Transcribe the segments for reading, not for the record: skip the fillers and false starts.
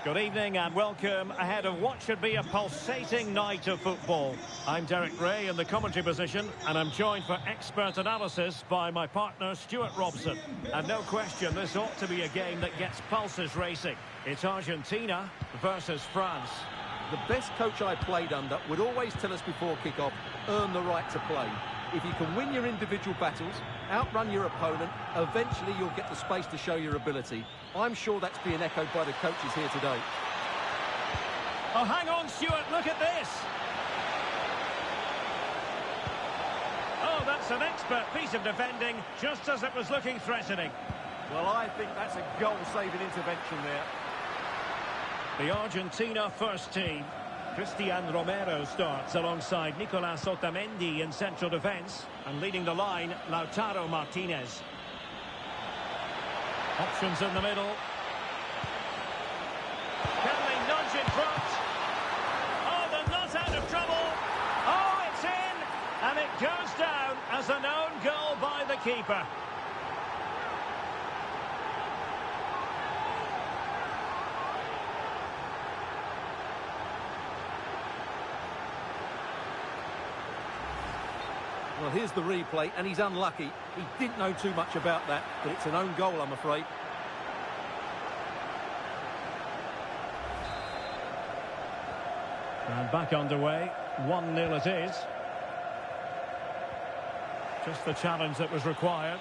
Good evening and welcome ahead of what should be a pulsating night of football. I'm Derek Ray in the commentary position and I'm joined for expert analysis by my partner Stuart Robson. And no question, this ought to be a game that gets pulses racing. It's Argentina versus France. The best coach I played under would always tell us before kick-off, earn the right to play. If you can win your individual battles, outrun your opponent, eventually you'll get the space to show your ability. I'm sure that's being echoed by the coaches here today. Oh, hang on, Stuart, look at this. Oh, that's an expert piece of defending, just as it was looking threatening. Well, I think that's a goal-saving intervention there. The Argentina first team. Cristian Romero starts alongside Nicolas Otamendi in central defence. And leading the line, Lautaro Martinez. Options in the middle. Can they nudge in front? Oh, they're not out of trouble. Oh, it's in. And it goes down as an own goal by the keeper. Well, here's the replay, and he's unlucky. He didn't know too much about that, but it's an own goal, I'm afraid. And back underway. 1-0 it is. Just the challenge that was required.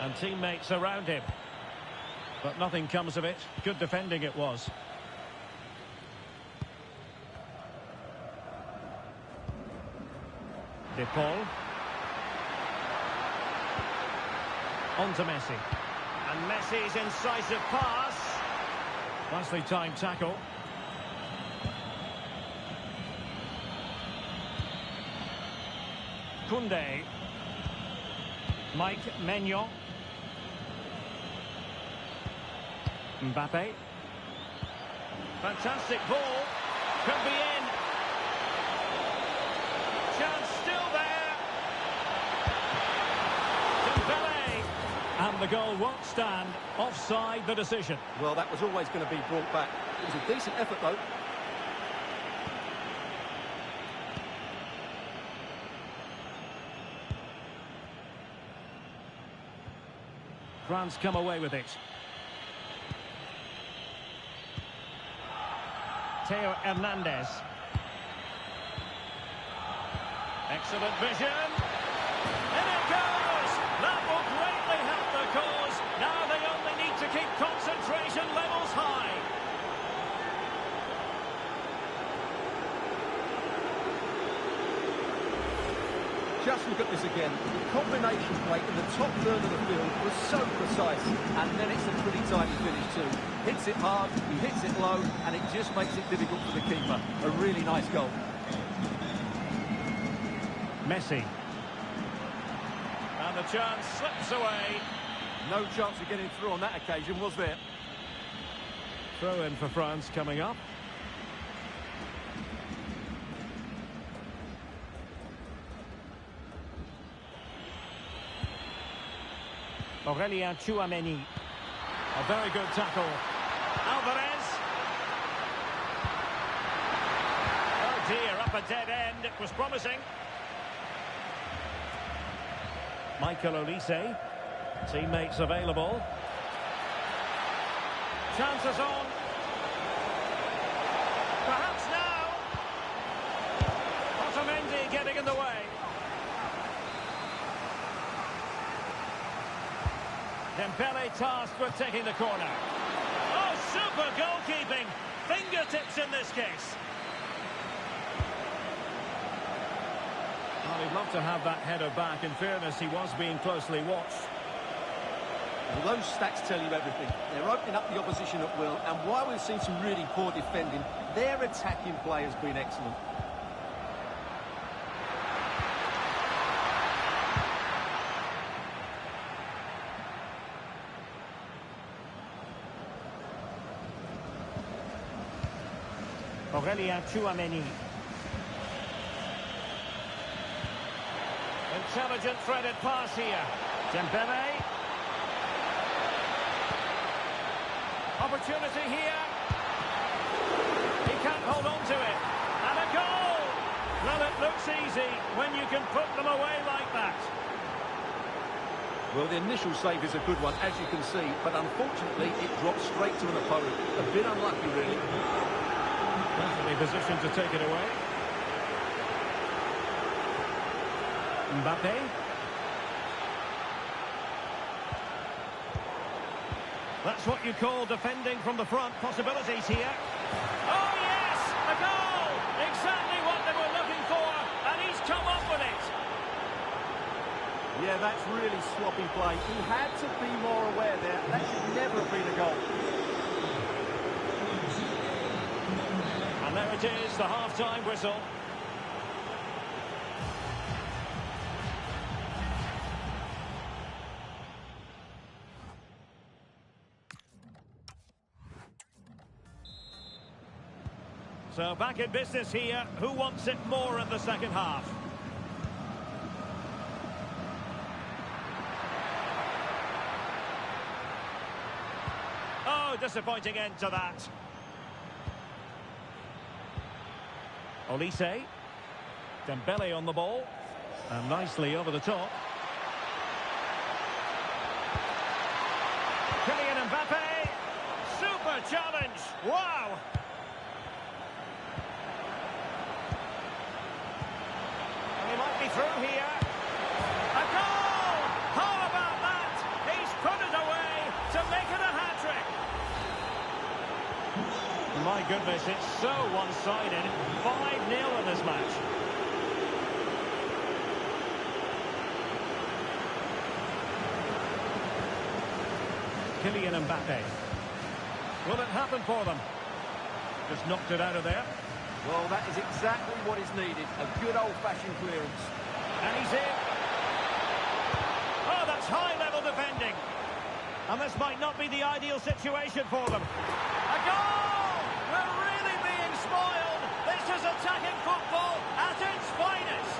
And teammates around him. But nothing comes of it. Good defending it was. De Paul. On to Messi. And Messi's incisive pass. Nicely timed tackle. Koundé. Mike Maignan. Mbappé. Fantastic ball. Could be in. Chance still there. Mbappé. And the goal won't stand. Offside the decision. Well, that was always going to be brought back. It was a decent effort, though. France come away with it. Theo Hernandez. Excellent vision. In it goes! That will greatly help the cause. Now they only need to keep concentration levels high. Just look at this again. The combination play in the top third of the field was so precise. And then it's a pretty tidy finish too. Hits it hard, he hits it low, and it just makes it difficult for the keeper. A really nice goal. Messi. And the chance slips away. No chance of getting through on that occasion, was there? Throw in for France coming up. Aurelien Tchouameni. A very good tackle. Alvarez. Oh dear, up a dead end. It was promising. Michael Olise. Teammates available. Chances on. Perhaps now. Otamendi getting in the way. Dembele tasked with taking the corner. Oh, super goalkeeping. Fingertips in this case. Well, he'd love to have that header back. In fairness, he was being closely watched. Well, those stats tell you everything. They're opening up the opposition at will, and while we've seen some really poor defending, their attacking play has been excellent. Aurelien Tchouameni. Intelligent threaded pass here. Dembele. Opportunity here. He can't hold on to it. And a goal! Well, it looks easy when you can put them away like that. Well, the initial save is a good one, as you can see, but unfortunately it dropped straight to an opponent. A bit unlucky, really. Definitely positioned to take it away. Mbappé. That's what you call defending from the front. Possibilities here. Oh, yes! A goal! Exactly what they were looking for, and he's come up with it. Yeah, that's really sloppy play. He had to be more aware there. That should never have been a goal. And there it is, the half-time whistle. So back in business here. Who wants it more in the second half? Oh, disappointing end to that. Olise. Dembele on the ball. And nicely over the top. Kylian Mbappé. Super challenge. Wow. And he might be through here. A goal! How about that? He's put it away to make it a hat-trick. My goodness, it's so one-sided. 5-0 in this match. Kylian Mbappé. Will it happen for them? Just knocked it out of there. Well, that is exactly what is needed. A good old-fashioned clearance. And he's in. Oh, that's high-level defending. And this might not be the ideal situation for them. A goal! We're really being spoiled. This is attacking football at its finest.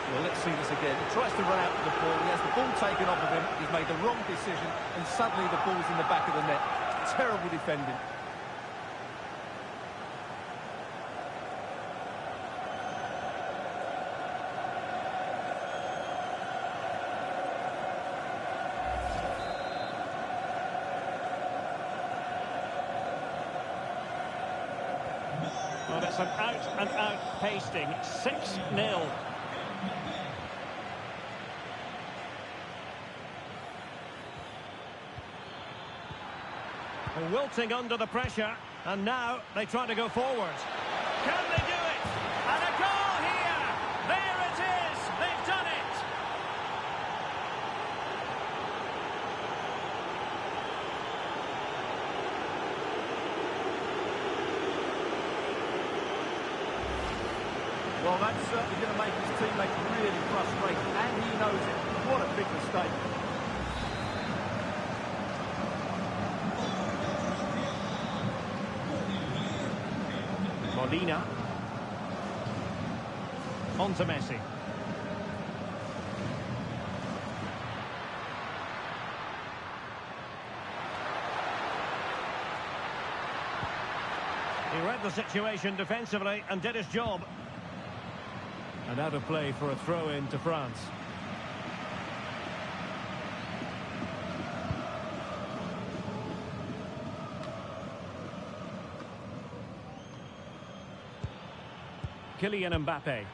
Well, let's see this again. He tries to run out with the ball. He has the ball taken off of him. He's made the wrong decision, and suddenly the ball's in the back of the net. Terrible defending. Well, it's an out-and-out pasting. 6-0. Wilting under the pressure, and now they try to go forward. Can they do it? And a goal here! There it is! They've done it! Well, that's certainly going to make his teammates really frustrated, and he knows it. What a big mistake. Molina. On to Messi. He read the situation defensively and did his job. And out of play for a throw-in to France. Kylian Mbappé.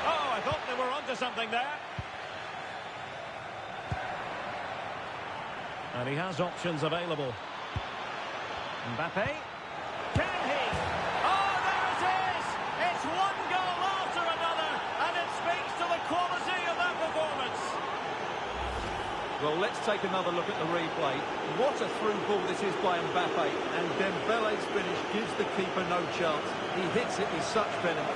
Oh, I thought they were onto something there. And he has options available. Mbappé. Can he? Oh, there it is! It's one goal after another, and it speaks to the quality of that performance. Well, let's take another look at the replay. What a through ball this is by Mbappé, and Dembele's finish gives the keeper no chance. He hits it with such venom.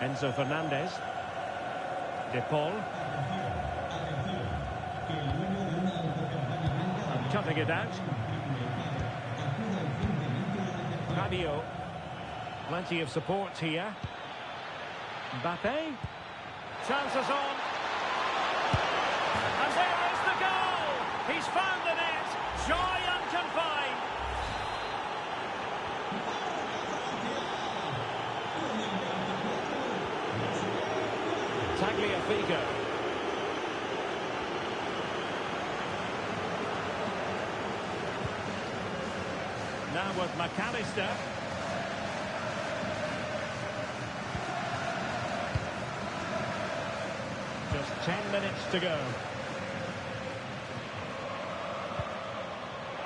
Enzo Fernandez. De Paul. And cutting it out. Rabiot. Plenty of support here. Mbappé. Chances on. And there is the goal! He's found the net. Joy unconfined. Tagliafico. Now with McAllister. Just 10 minutes to go.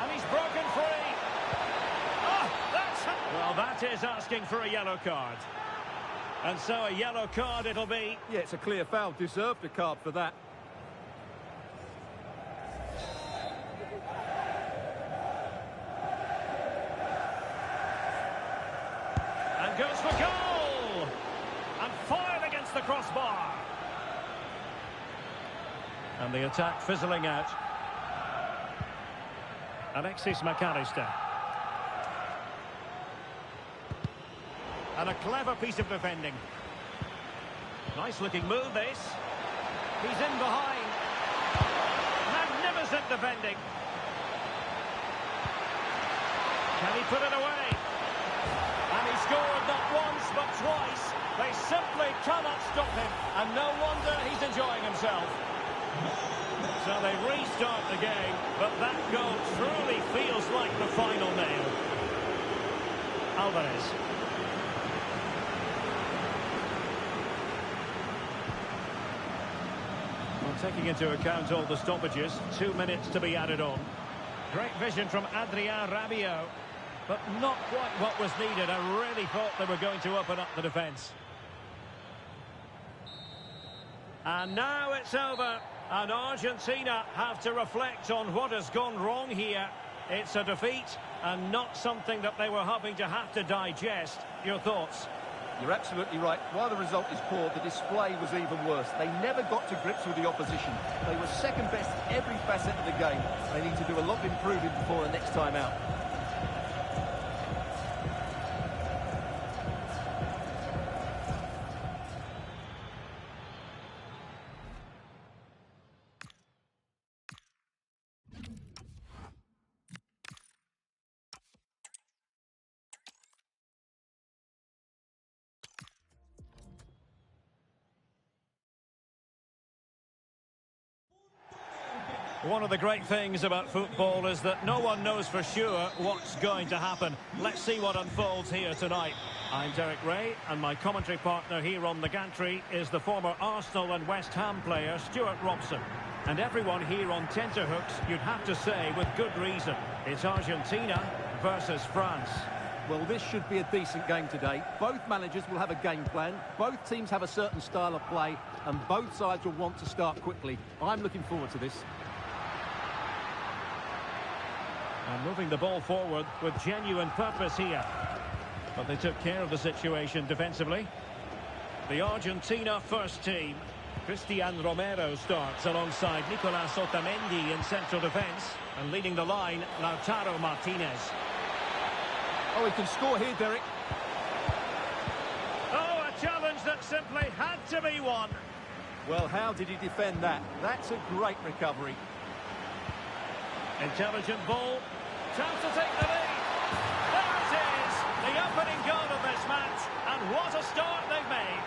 And he's broken free. Oh, well, that is asking for a yellow card. And so a yellow card it'll be. Yeah, it's a clear foul. Deserved a card for that. And goes for goal! And fired against the crossbar. And the attack fizzling out. Alexis McAllister. And a clever piece of defending. Nice looking move this. He's in behind. Magnificent defending. Can he put it away? And he scored not once but twice. They simply cannot stop him. And no wonder he's enjoying himself. So they restart the game, but that goal truly feels like the final nail. Alvarez. Well, taking into account all the stoppages, 2 minutes to be added on. Great vision from Adrien Rabiot, but not quite what was needed. I really thought they were going to open up the defence. And now it's over. And Argentina have to reflect on what has gone wrong here. It's a defeat and not something that they were hoping to have to digest. Your thoughts? You're absolutely right. While the result is poor, the display was even worse. They never got to grips with the opposition. They were second best in every facet of the game. They need to do a lot of improving before the next time out. One of the great things about football is that no one knows for sure what's going to happen. Let's see what unfolds here tonight. I'm Derek Ray, and my commentary partner here on the gantry is the former Arsenal and West Ham player Stuart Robson. And everyone here on tenterhooks, you'd have to say with good reason. It's Argentina versus France. Well, this should be a decent game today. Both managers will have a game plan. Both teams have a certain style of play, and both sides will want to start quickly. I'm looking forward to this. And moving the ball forward with genuine purpose here. But they took care of the situation defensively. The Argentina first team. Cristian Romero starts alongside Nicolas Otamendi in central defence. And leading the line, Lautaro Martinez. Oh, he can score here, Derek. Oh, a challenge that simply had to be won. Well, how did he defend that? That's a great recovery. Intelligent ball. Chance to take the lead. There it is. The opening goal of this match. And what a start they've made.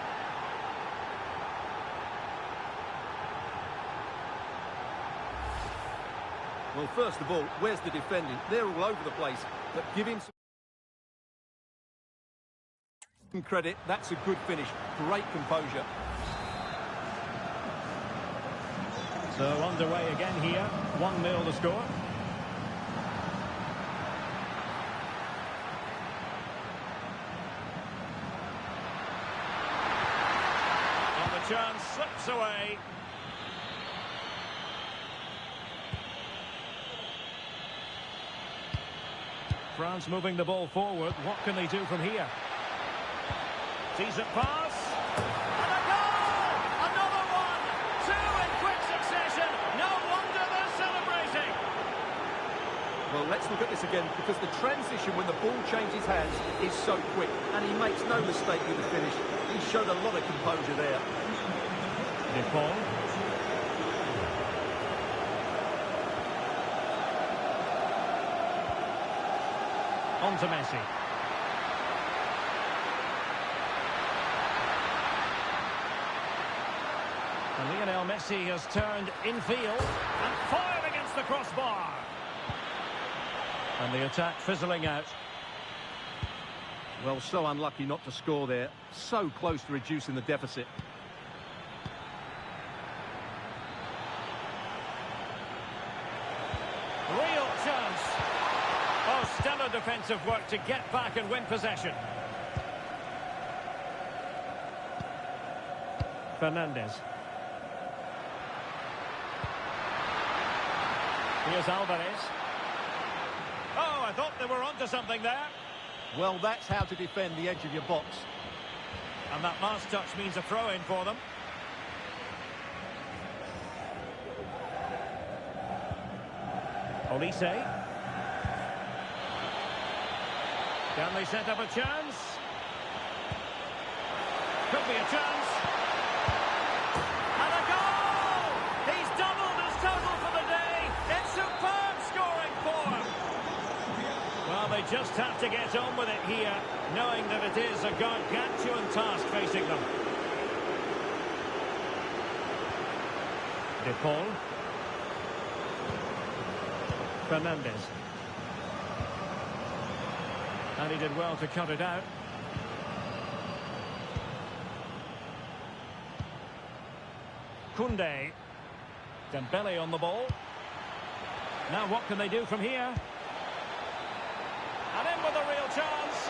Well, first of all, where's the defending? They're all over the place. But give him some credit. That's a good finish. Great composure. So underway again here. 1-0 the score. And the chance slips away. France moving the ball forward. What can they do from here? Decent pass. And a goal! Another one! Two in quick succession. No wonder they're celebrating. Well, let's look at this again, because the transition when the ball changes hands is so quick, and he makes no mistake with the finish. He showed a lot of composure there. Depaul. On to Messi. And Lionel Messi has turned infield and fired against the crossbar. And the attack fizzling out. Well, so unlucky not to score there. So close to reducing the deficit. Real chance. Oh, stellar defensive work to get back and win possession. Fernandez. Here's Alvarez. Oh, I thought they were onto something there. Well, that's how to defend the edge of your box. And that last touch means a throw-in for them. Olise. Can they set up a chance? Could be a chance. And a goal! He's doubled his total for the day. It's superb scoring form. Well, they just have to get on with it here, knowing that it is a gargantuan task facing them. Depaul. Fernandez. And he did well to cut it out. Koundé. Dembele on the ball. Now what can they do from here? And in with a real chance.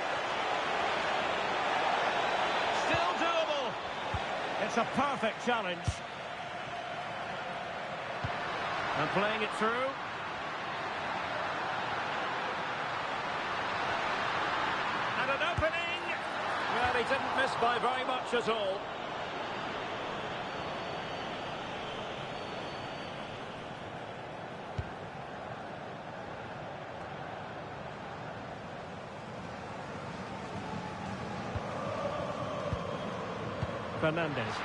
Still doable. It's a perfect challenge. And playing it through. And an opening. Well, he didn't miss by very much at all. Fernandez.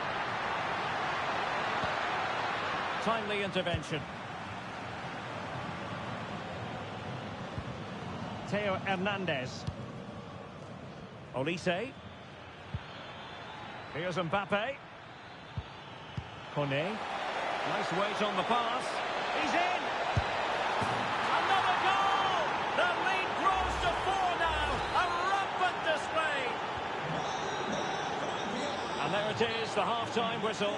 Timely intervention. Theo Hernandez. Olise. Here's Mbappé. Koné. Nice weight on the pass. He's in! Another goal! The lead grows to 4 now. A rampant display. And there it is, the half-time whistle.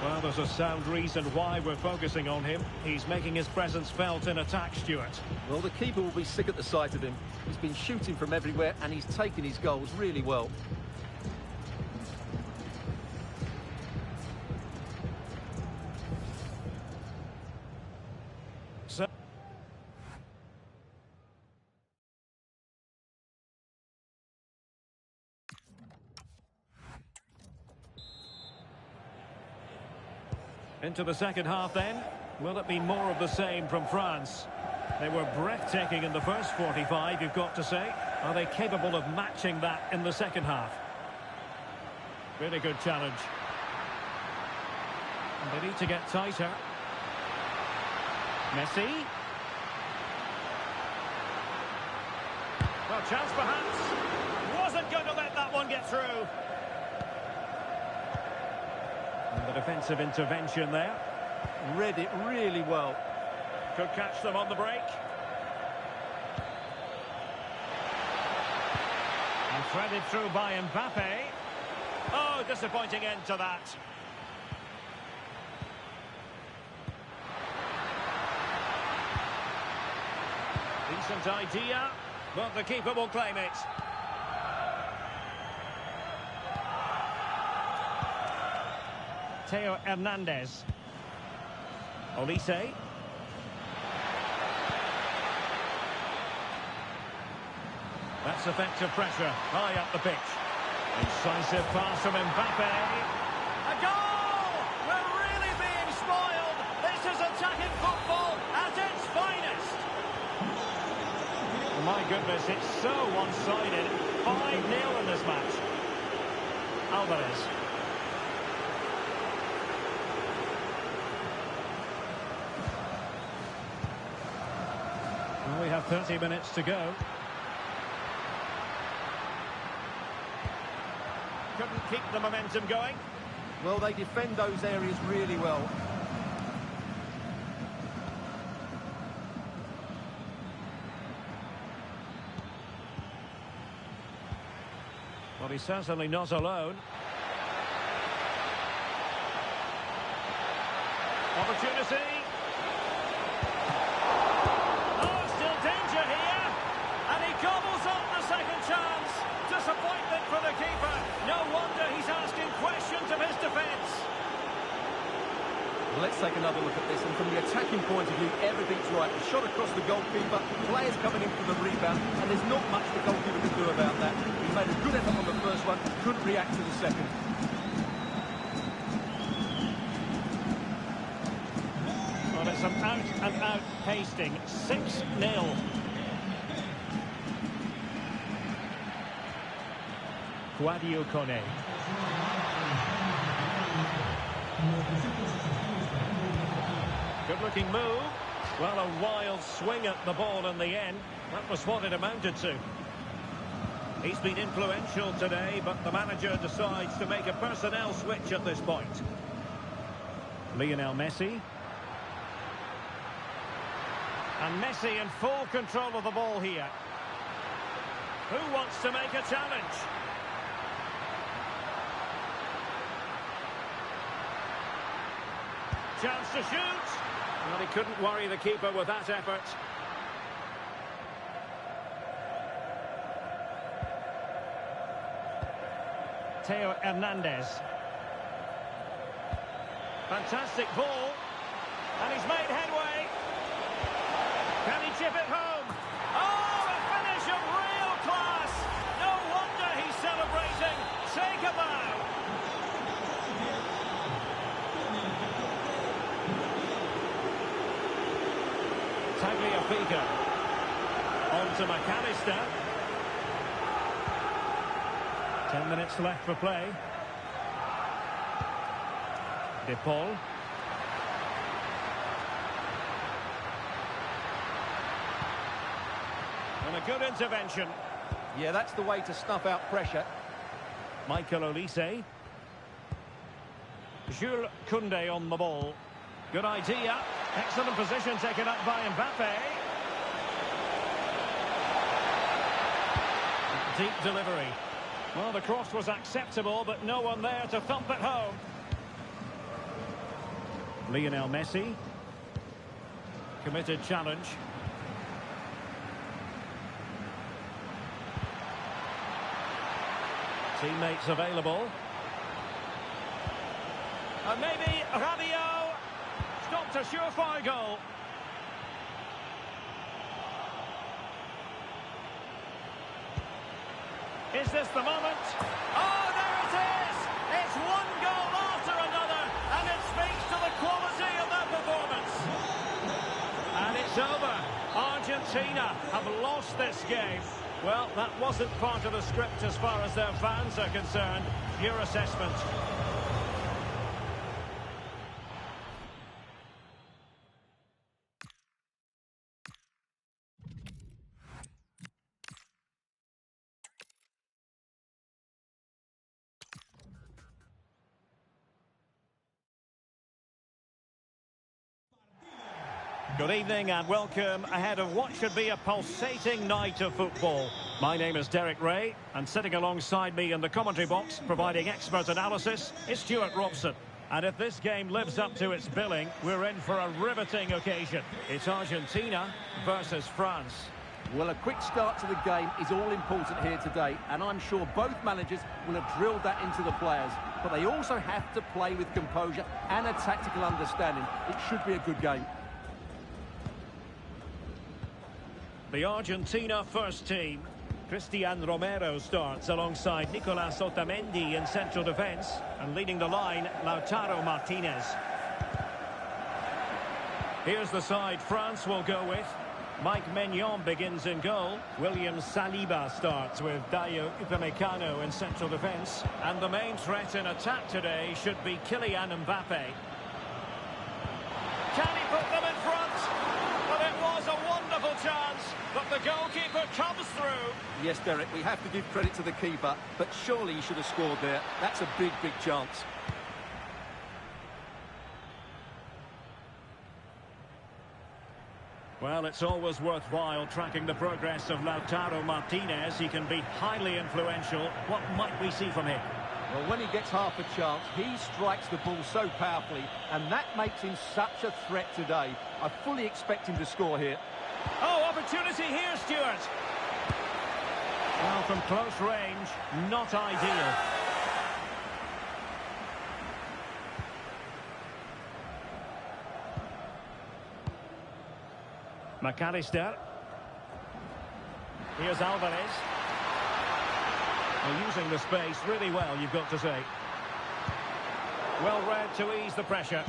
Well, there's a sound reason why we're focusing on him. He's making his presence felt in attack, Stuart. Well, the keeper will be sick at the sight of him. He's been shooting from everywhere and he's taken his goals really well. So into the second half then. Will it be more of the same from France? They were breathtaking in the first 45, you've got to say. Are they capable of matching that in the second half? Really good challenge. And they need to get tighter. Messi. Well, chance perhaps. Wasn't going to let that one get through. And the defensive intervention there. Read it really well. Could catch them on the break. And threaded through by Mbappé. Oh, disappointing end to that. Decent idea, but the keeper will claim it. Theo Hernandez. Olise. That's effective pressure, high up the pitch. Incisive pass from Mbappé. A goal! We're really being spoiled. This is attacking football at its finest. My goodness, it's so one-sided. 5-0 in this match. Alvarez. Well, we have 30 minutes to go. Couldn't keep the momentum going. Well, they defend those areas really well. Well, he's certainly not alone. Opportunity. Oh, still danger here. And he gobbles up the second chance. Disappointment for the keeper. No wonder he's asking questions of his defence. Let's take another look at this, and from the attacking point of view, everything's right. The shot across the goalkeeper, players coming in for the rebound, and there's not much the goalkeeper can do about that. He made a good effort on the first one, couldn't react to the second. Well, it's an out-and-out pasting. 6-0. Guadio Kone. Good-looking move. Well, a wild swing at the ball in the end. That was what it amounted to. He's been influential today, but the manager decides to make a personnel switch at this point. Lionel Messi. And Messi in full control of the ball here. Who wants to make a challenge? Chance to shoot. Well, he couldn't worry the keeper with that effort. Theo Hernandez. Fantastic ball. And he's made headway. Can he chip it home? Oh, a finish of real class. No wonder he's celebrating. Take a bow. Tagliafico. On to McAllister. 10 minutes left for play. De Paul. And a good intervention. Yeah, that's the way to snuff out pressure. Michael Olise. Jules Koundé on the ball. Good idea. Excellent position taken up by Mbappé. Deep delivery. Well, the cross was acceptable, but no one there to thump it home. Lionel Messi. Committed challenge. Teammates available. And maybe Rabiot stopped a surefire goal. Is this the moment? Oh, there it is! It's one goal after another, and it speaks to the quality of that performance. And it's over. Argentina have lost this game. Well, that wasn't part of the script as far as their fans are concerned. Your assessment? Good evening and welcome ahead of what should be a pulsating night of football. My name is Derek Ray, and sitting alongside me in the commentary box, providing expert analysis, is Stuart Robson. And if this game lives up to its billing, we're in for a riveting occasion. It's Argentina versus France. Well, a quick start to the game is all important here today, and I'm sure both managers will have drilled that into the players. But they also have to play with composure and a tactical understanding. It should be a good game. The Argentina first team. Christian Romero starts alongside Nicolas Otamendi in central defence. And leading the line, Lautaro Martinez. Here's the side France will go with. Mike Maignan begins in goal. William Saliba starts with Dayo Upamecano in central defence. And the main threat in attack today should be Kylian Mbappé. Can he put them in front? Well, it was a wonderful chance, but the goalkeeper comes through. Yes, Derek, we have to give credit to the keeper, but surely he should have scored there. That's a big, big chance. Well, it's always worthwhile tracking the progress of Lautaro Martinez. He can be highly influential. What might we see from him? Well, when he gets half a chance, he strikes the ball so powerfully, and that makes him such a threat today. I fully expect him to score here. Oh, opportunity here, Stuart. Well, from close range, not ideal. McAllister. Here's Alvarez. They're using the space really well, you've got to say. Well read to ease the pressure.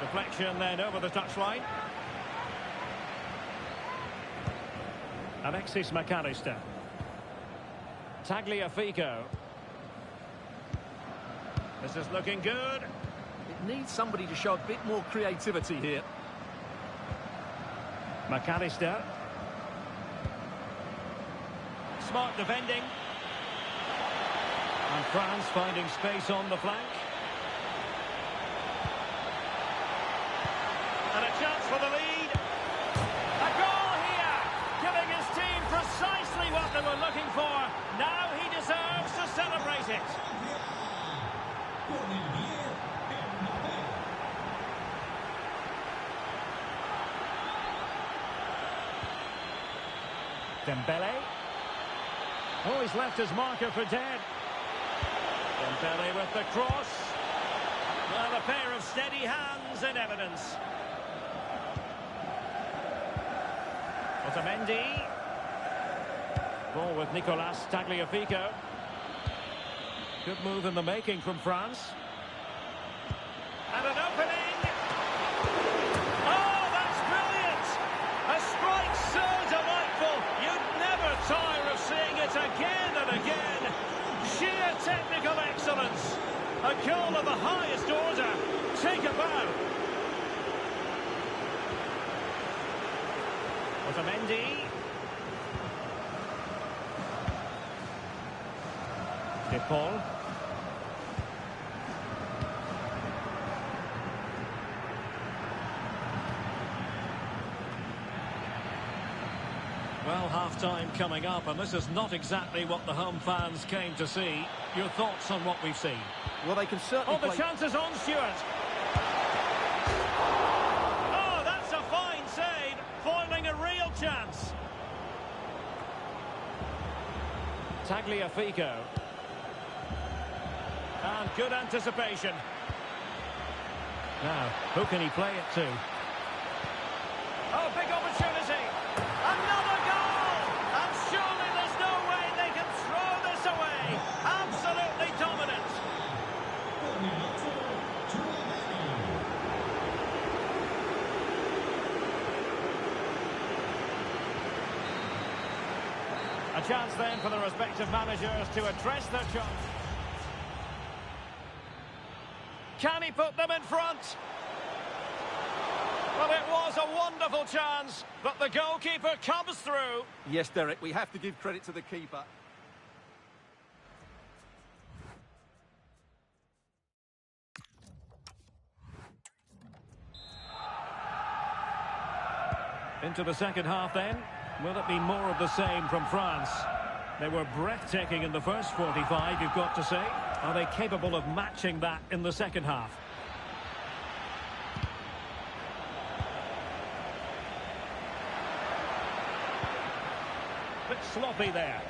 Deflection then over the touchline. Alexis McAllister. Tagliafico. This is looking good. It needs somebody to show a bit more creativity here. McAllister. Smart defending. And France finding space on the flank. And a chance for the lead. A goal here, giving his team precisely what they were looking for. Now he deserves to celebrate it. Dembele. Oh, he's left his marker for dead. Dembele with the cross. Well, a pair of steady hands in evidence. Otamendi. Ball with Nicolas Tagliafico. Good move in the making from France. And an opening. Oh, that's brilliant! A strike so delightful. You'd never tire of seeing it again and again. Sheer technical excellence. A goal of the highest order. Take a bow. Otamendi. De Paul. Well, half-time coming up, and this is not exactly what the home fans came to see. Your thoughts on what we've seen? Well, they can certainly play... the chance is on, Stuart. Oh, that's a fine save, foiling a real chance. Tagliafico. And good anticipation. Now, who can he play it to? Oh, big opportunity. Another goal! And surely there's no way they can throw this away. Absolutely dominant. A chance then for the respective managers to address their chance. Can he put them in front? Well, it was a wonderful chance, but the goalkeeper comes through. Yes, Derek, we have to give credit to the keeper. Into the second half then. Will it be more of the same from France? They were breathtaking in the first 45, you've got to say. Are they capable of matching that in the second half? Bit sloppy there.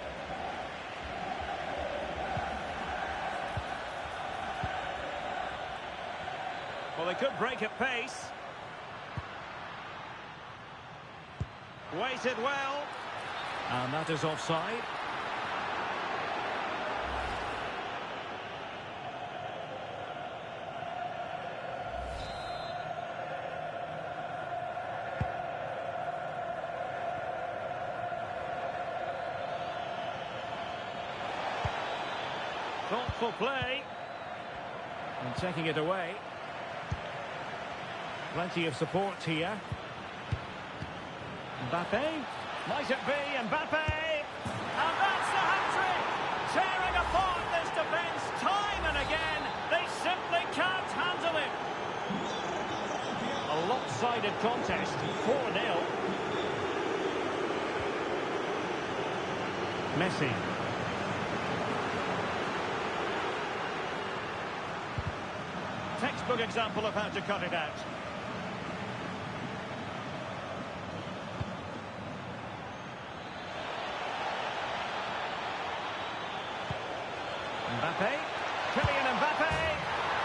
Well, they could break at pace. Waited well. And that is offside. Thoughtful play. And taking it away. Plenty of support here. Mbappé. Might it be Mbappé? And that's the hat-trick! Tearing apart this defence time and again. They simply can't handle it. A lopsided contest. 4-0. Messi. Textbook example of how to cut it out. Mbappé. Kylian Mbappé.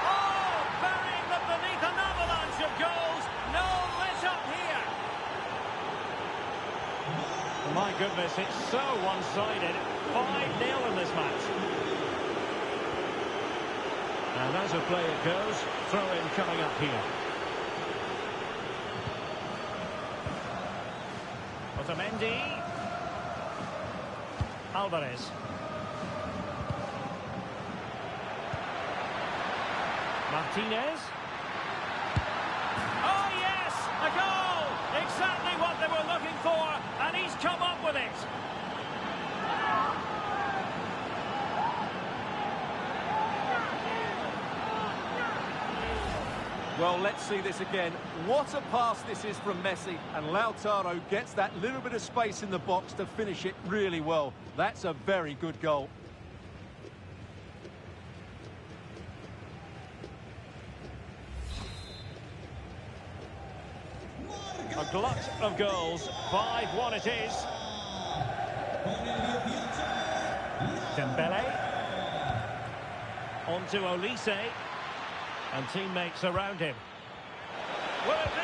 Oh, burying them beneath an avalanche of goals. No let up here. My goodness, it's so one-sided. 5-0 in this match. And as a play it goes, throw-in coming up here. Otamendi. Alvarez. Martinez. Oh yes, a goal! Exactly what they were looking for, and he's come up with it. Well, let's see this again. What a pass this is from Messi, and Lautaro gets that little bit of space in the box to finish it really well. That's a very good goal. A glut of goals, 5-1 it is. Dembele. On to Olise. And teammates around him. Will it be?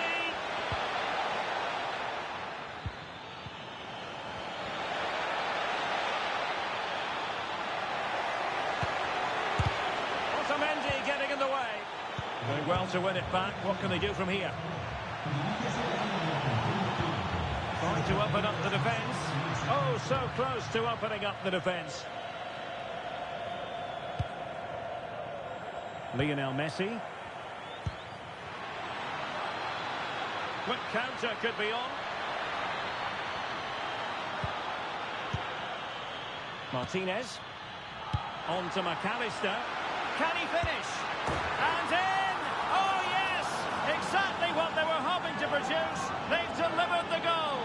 Otamendi getting in the way. Doing well to win it back. What can they do from here? Trying to open up the defence. Oh, so close to opening up the defence. Lionel Messi. Quick counter could be on. Martinez. On to McAllister. Can he finish? And in! Oh yes! Exactly what they were hoping to produce. They've delivered the goal.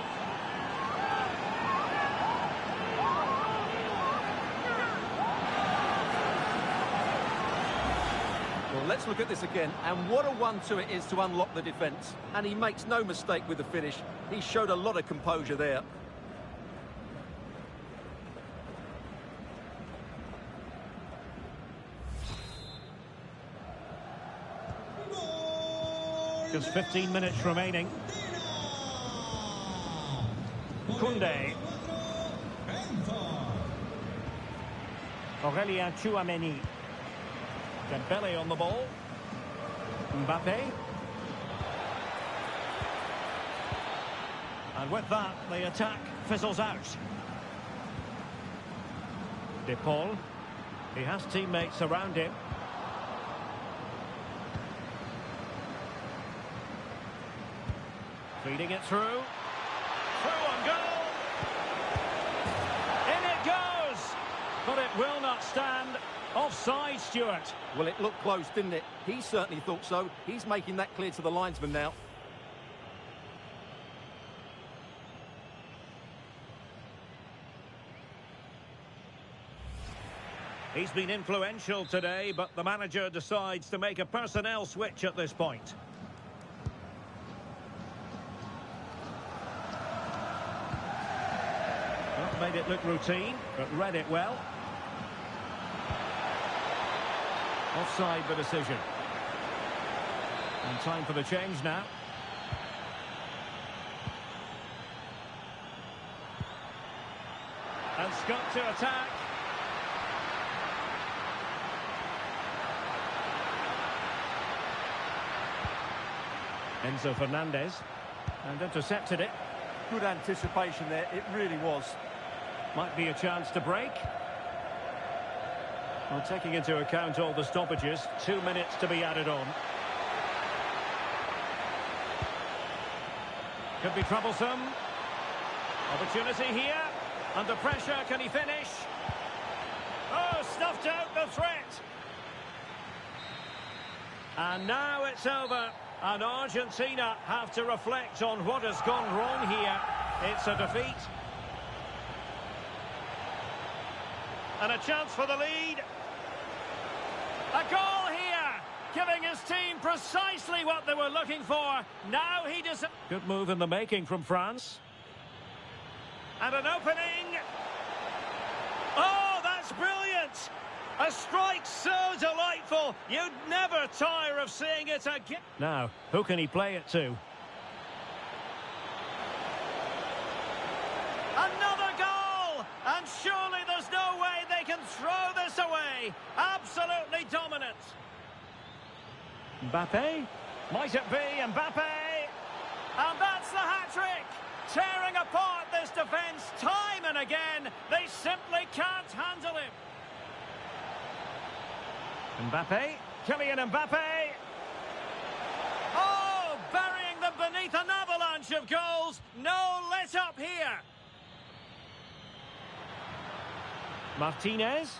Well, let's look at this again, and what a 1-2 it is to unlock the defence. And he makes no mistake with the finish. He showed a lot of composure there. Just 15 minutes remaining. Koundé. Aurélien Tchouameni. Dembele on the ball. Mbappé. And with that, the attack fizzles out. De Paul. He has teammates around him. Feeding it through. Through on goal. In it goes. But it will not stand. Offside, Stuart. Well, it looked close, didn't it? He certainly thought so. He's making that clear to the linesman now. He's been influential today, but the manager decides to make a personnel switch at this point. Not made it look routine, but read it well. Offside the decision. And time for the change now. And Scott to attack. Enzo Fernandez. And intercepted it. Good anticipation there, it really was. Might be a chance to break. Well, taking into account all the stoppages, 2 minutes to be added on. Could be troublesome. Opportunity here. Under pressure, can he finish? Oh, snuffed out the threat. And now it's over. And Argentina have to reflect on what has gone wrong here. It's a defeat. And a chance for the lead. A goal here, giving his team precisely what they were looking for. Now he does. Good move in the making from France. And an opening. Oh, that's brilliant. A strike so delightful. You'd never tire of seeing it again. Now, who can he play it to? Another goal! And surely there's no way they can throw this away. Absolutely dominant. Mbappé? Might it be Mbappé? And that's the hat-trick. Tearing apart this defence time and again. They simply can't handle him. Mbappé, Kylian Mbappé. Oh, burying them beneath an avalanche of goals. No let up here. Martinez.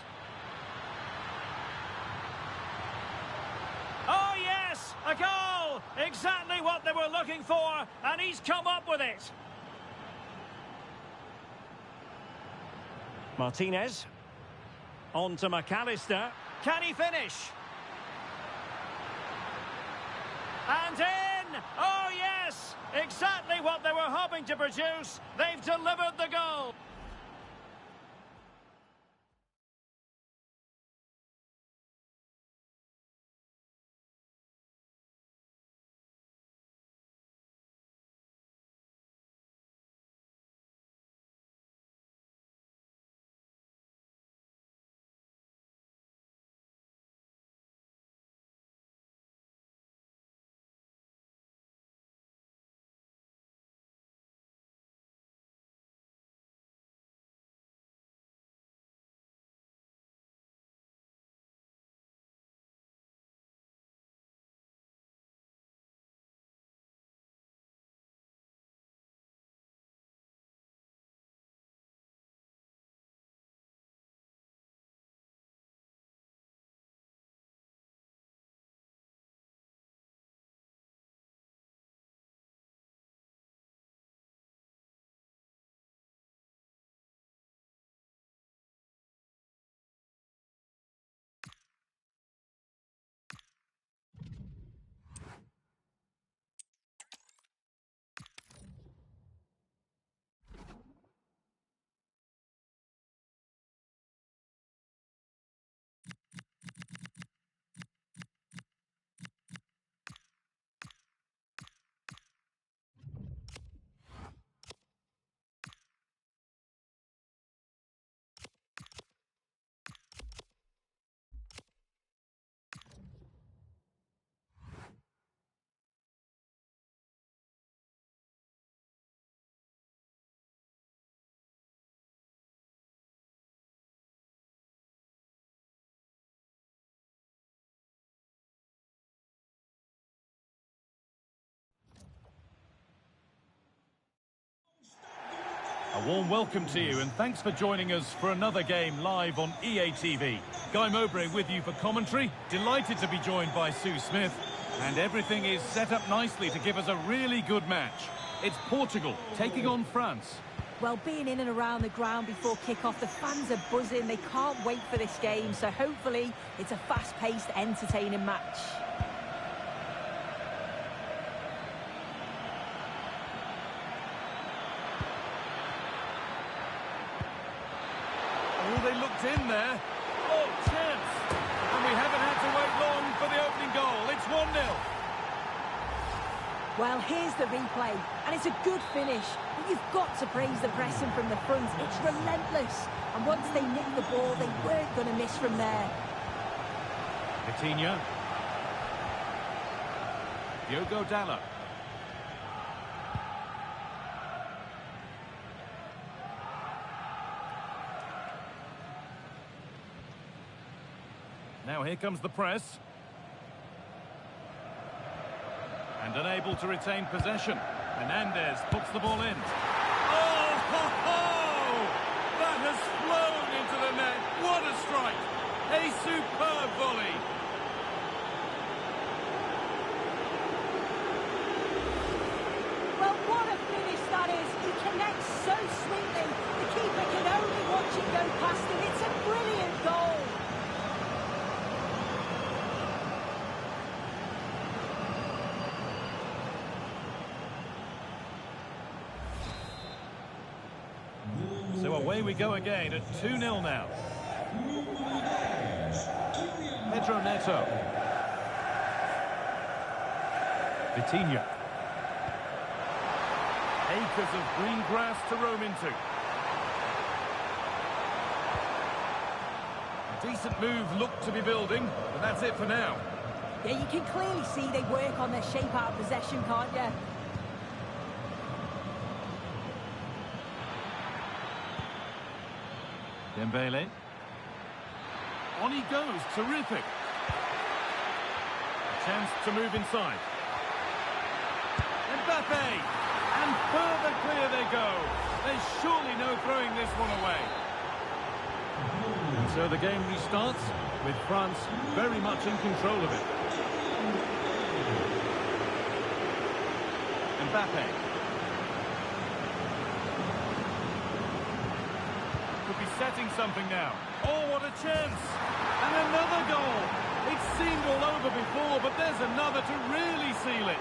Oh, yes, a goal. Exactly what they were looking for, and he's come up with it. Martinez. On to McAllister. Can he finish? And in! Oh, yes! Exactly what they were hoping to produce. They've delivered the goal. A warm welcome to you and thanks for joining us for another game live on EA TV. Guy Mowbray with you for commentary. Delighted to be joined by Sue Smith. And everything is set up nicely to give us a really good match. It's Portugal taking on France. Well, being in and around the ground before kick-off, the fans are buzzing. They can't wait for this game. So hopefully it's a fast-paced, entertaining match. Oh, they looked in there. Oh, chance. And we haven't had to wait long for the opening goal. It's 1-0. Well, here's the replay, and it's a good finish, but you've got to praise the pressing from the front. It's relentless, and once they nicked the ball, they weren't going to miss from there. Vitinha. Diogo Dalot. Now here comes the press. And unable to retain possession. Hernandez puts the ball in. Oh, ho, ho! That has flown into the net. What a strike! A superb volley. Well, what a finish that is. He connects so sweetly. The keeper can only watch it go past him. It's a brilliant goal. So away we go again at 2-0 now. Pedro Neto. Vitinha. Acres of green grass to roam into. A decent move looked to be building, but that's it for now. Yeah, you can clearly see they work on their shape out of possession, can't you? Dembele. On he goes, terrific. A chance to move inside. Mbappé! And further clear they go. There's surely no throwing this one away. And so the game restarts with France very much in control of it. Mbappé. Could be setting something now. Oh, what a chance! And another goal! It seemed all over before, but there's another to really seal it.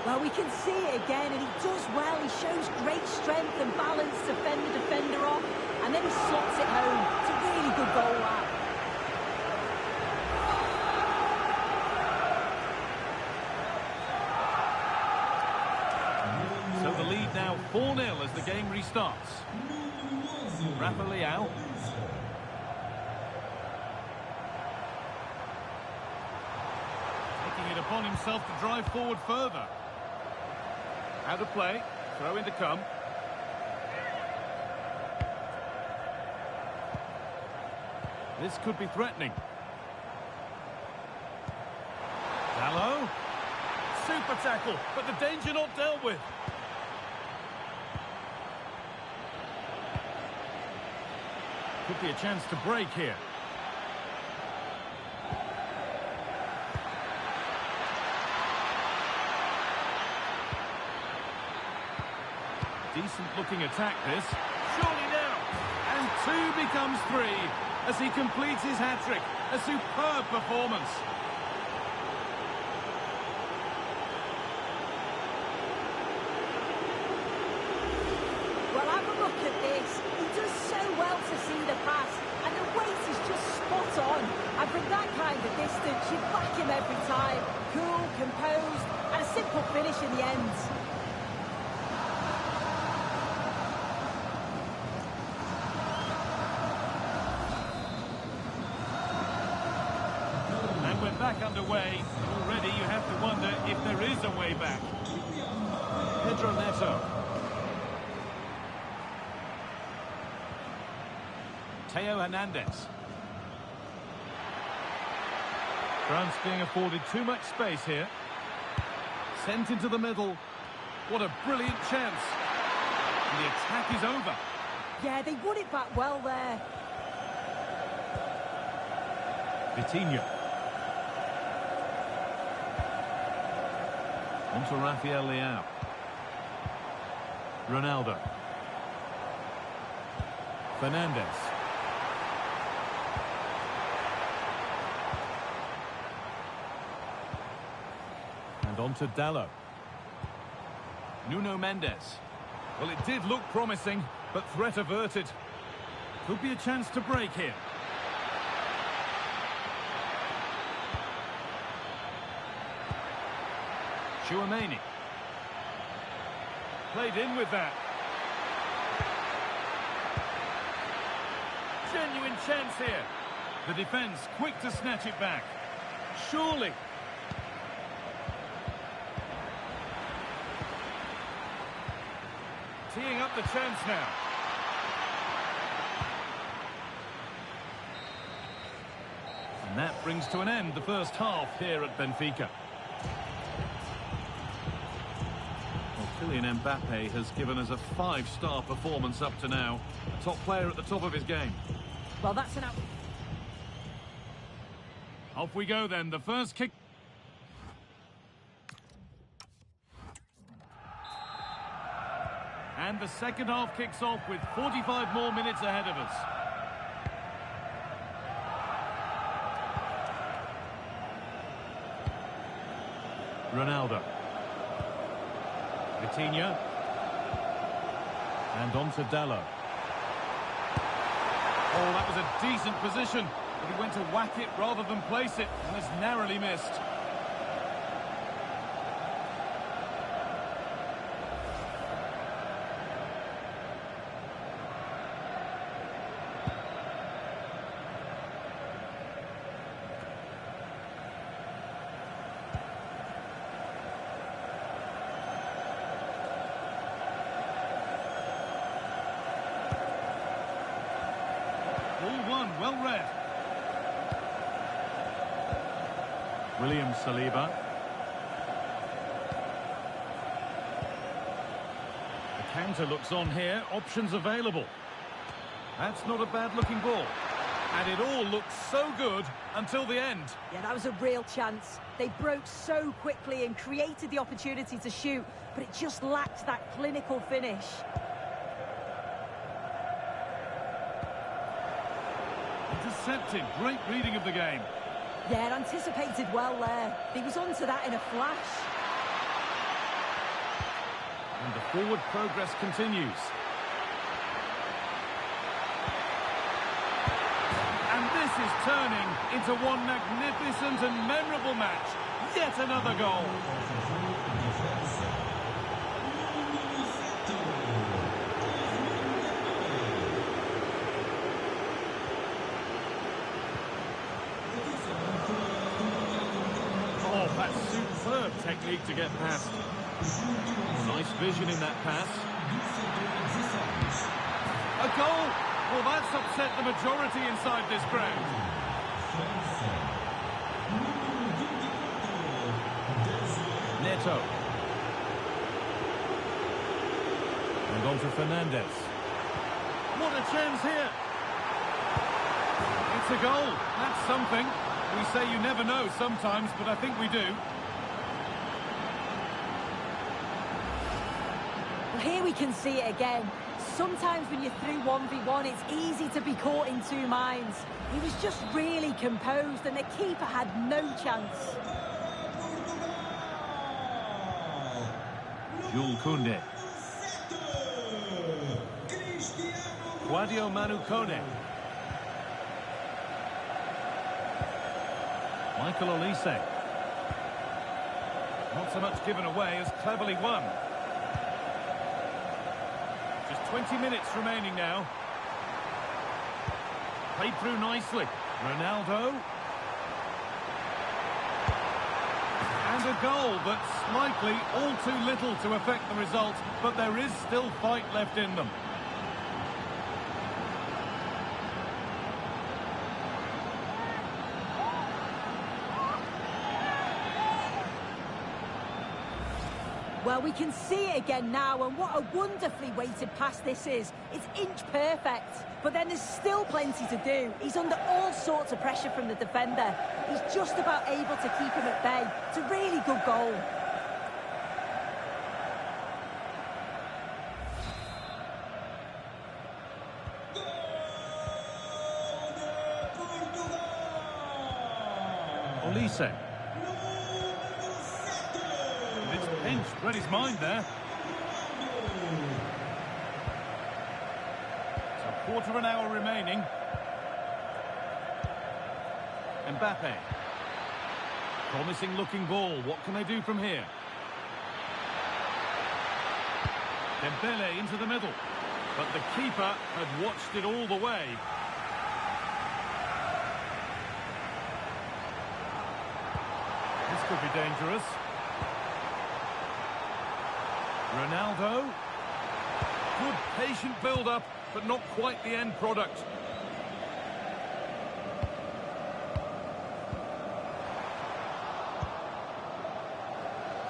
Well, we can see it again, and he does well. He shows great strength and balance to fend the defender off, and then he slots it home. It's a really good goal, that. So the lead now 4-0 as the game restarts. Rafa Leao. Taking it upon himself to drive forward further. Out of play. Throw in to come. This could be threatening. Dalot. Super tackle, but the danger not dealt with. Could be a chance to break here. Decent looking attack this. Surely now. And 2 becomes 3 as he completes his hat-trick. A superb performance. Well, have a look at this. He does so well to see the pass, and the weight is just spot on. And from that kind of distance, you back him every time. Cool, composed, and a simple finish in the end. And we're back underway. Already you have to wonder if there is a way back. Pedro Neto. Theo Hernandez. France being afforded too much space here. Sent into the middle. What a brilliant chance. And the attack is over. Yeah, they won it back well there. Vitinha. On to Rafael Leao. Ronaldo. Fernandez. And on to Dalot. Nuno Mendes. Well, it did look promising, but threat averted. Could be a chance to break here. Chouameni. Played in with that. Genuine chance here. The defence quick to snatch it back. Surely. Teeing up the chance now. And that brings to an end the first half here at Benfica. Well, Kylian Mbappé has given us a 5-star performance up to now. A top player at the top of his game. Well, that's an out. Off we go then, the first kick. And the second half kicks off with 45 more minutes ahead of us. Ronaldo. Vitinha. And on to Dallo. Oh, that was a decent position. But he went to whack it rather than place it, and has narrowly missed. Ball one, well read. William Saliba. The counter looks on here. Options available. That's not a bad-looking ball. And it all looked so good until the end. Yeah, that was a real chance. They broke so quickly and created the opportunity to shoot, but it just lacked that clinical finish. Intercepted. Great reading of the game. Yeah, anticipated well there. He was onto that in a flash. And the forward progress continues. And this is turning into one magnificent and memorable match. Yet another goal. That's superb technique to get past. Nice vision in that pass. A goal! Well, that's upset the majority inside this crowd. Neto. And on to Fernandez. What a chance here! It's a goal. That's something. We say you never know sometimes, but I think we do. Well, here we can see it again. Sometimes when you're through 1v1, it's easy to be caught in two minds. He was just really composed, and the keeper had no chance. Jules Koundé. Sadio Manu Kone. Michael Olise. Not so much given away as cleverly won. Just 20 minutes remaining now. Played through nicely. Ronaldo. And a goal, but slightly all too little to affect the result, but there is still fight left in them. Well, we can see it again now, and what a wonderfully weighted pass this is. It's inch perfect, but then there's still plenty to do. He's under all sorts of pressure from the defender. He's just about able to keep him at bay. It's a really good goal. Olise. It's pinched, read his mind there. So quarter of an hour remaining. Mbappé. Promising looking ball. What can they do from here? Dembele into the middle. But the keeper had watched it all the way. This could be dangerous. Ronaldo. Good patient build-up, but not quite the end product.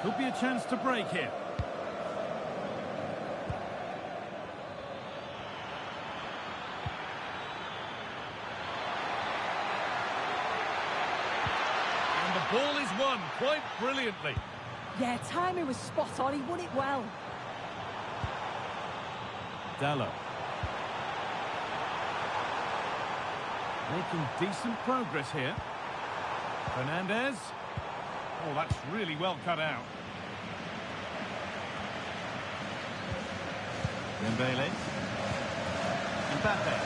Could be a chance to break here. And the ball is won quite brilliantly. Yeah, timing was spot on. He won it well. Dallo. Making decent progress here. Fernandez. Oh, that's really well cut out. Dembele. Mbappé.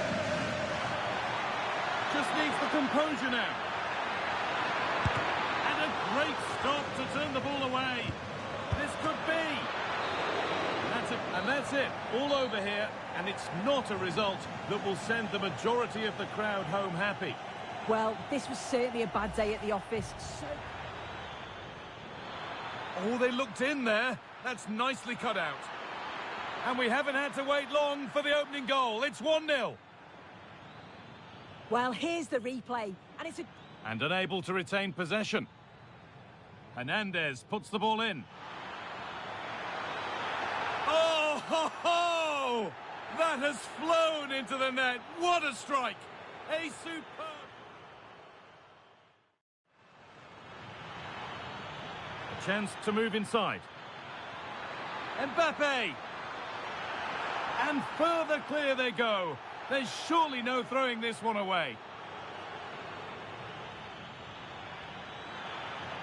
Just needs the composure now. And a great stop to turn the ball away. This could be. And that's it. All over here. And it's not a result that will send the majority of the crowd home happy. Well, this was certainly a bad day at the office. Oh, they looked in there. That's nicely cut out. And we haven't had to wait long for the opening goal. It's 1-0. Well, here's the replay. And unable to retain possession. Hernandez puts the ball in. Oh, ho, ho! That has flown into the net. What a strike! A superb... A chance to move inside. Mbappé! And further clear they go. There's surely no throwing this one away.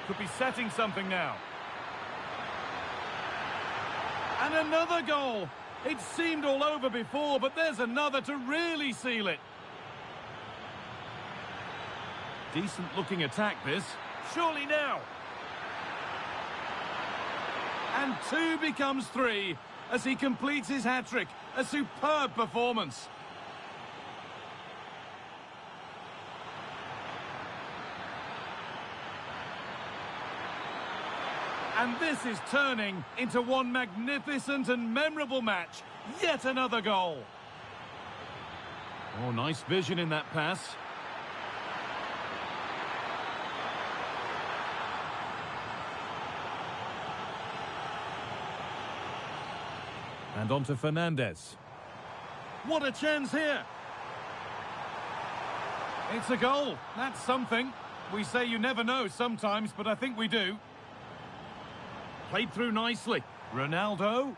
Could be setting something now. And another goal. It seemed all over before, but there's another to really seal it. Decent looking attack this. Surely now. And 2 becomes 3 as he completes his hat-trick. A superb performance. And this is turning into one magnificent and memorable match. Yet another goal. Oh, nice vision in that pass. And on to Fernandez. What a chance here. It's a goal. That's something. We say you never know sometimes, but I think we do. Played through nicely. Ronaldo.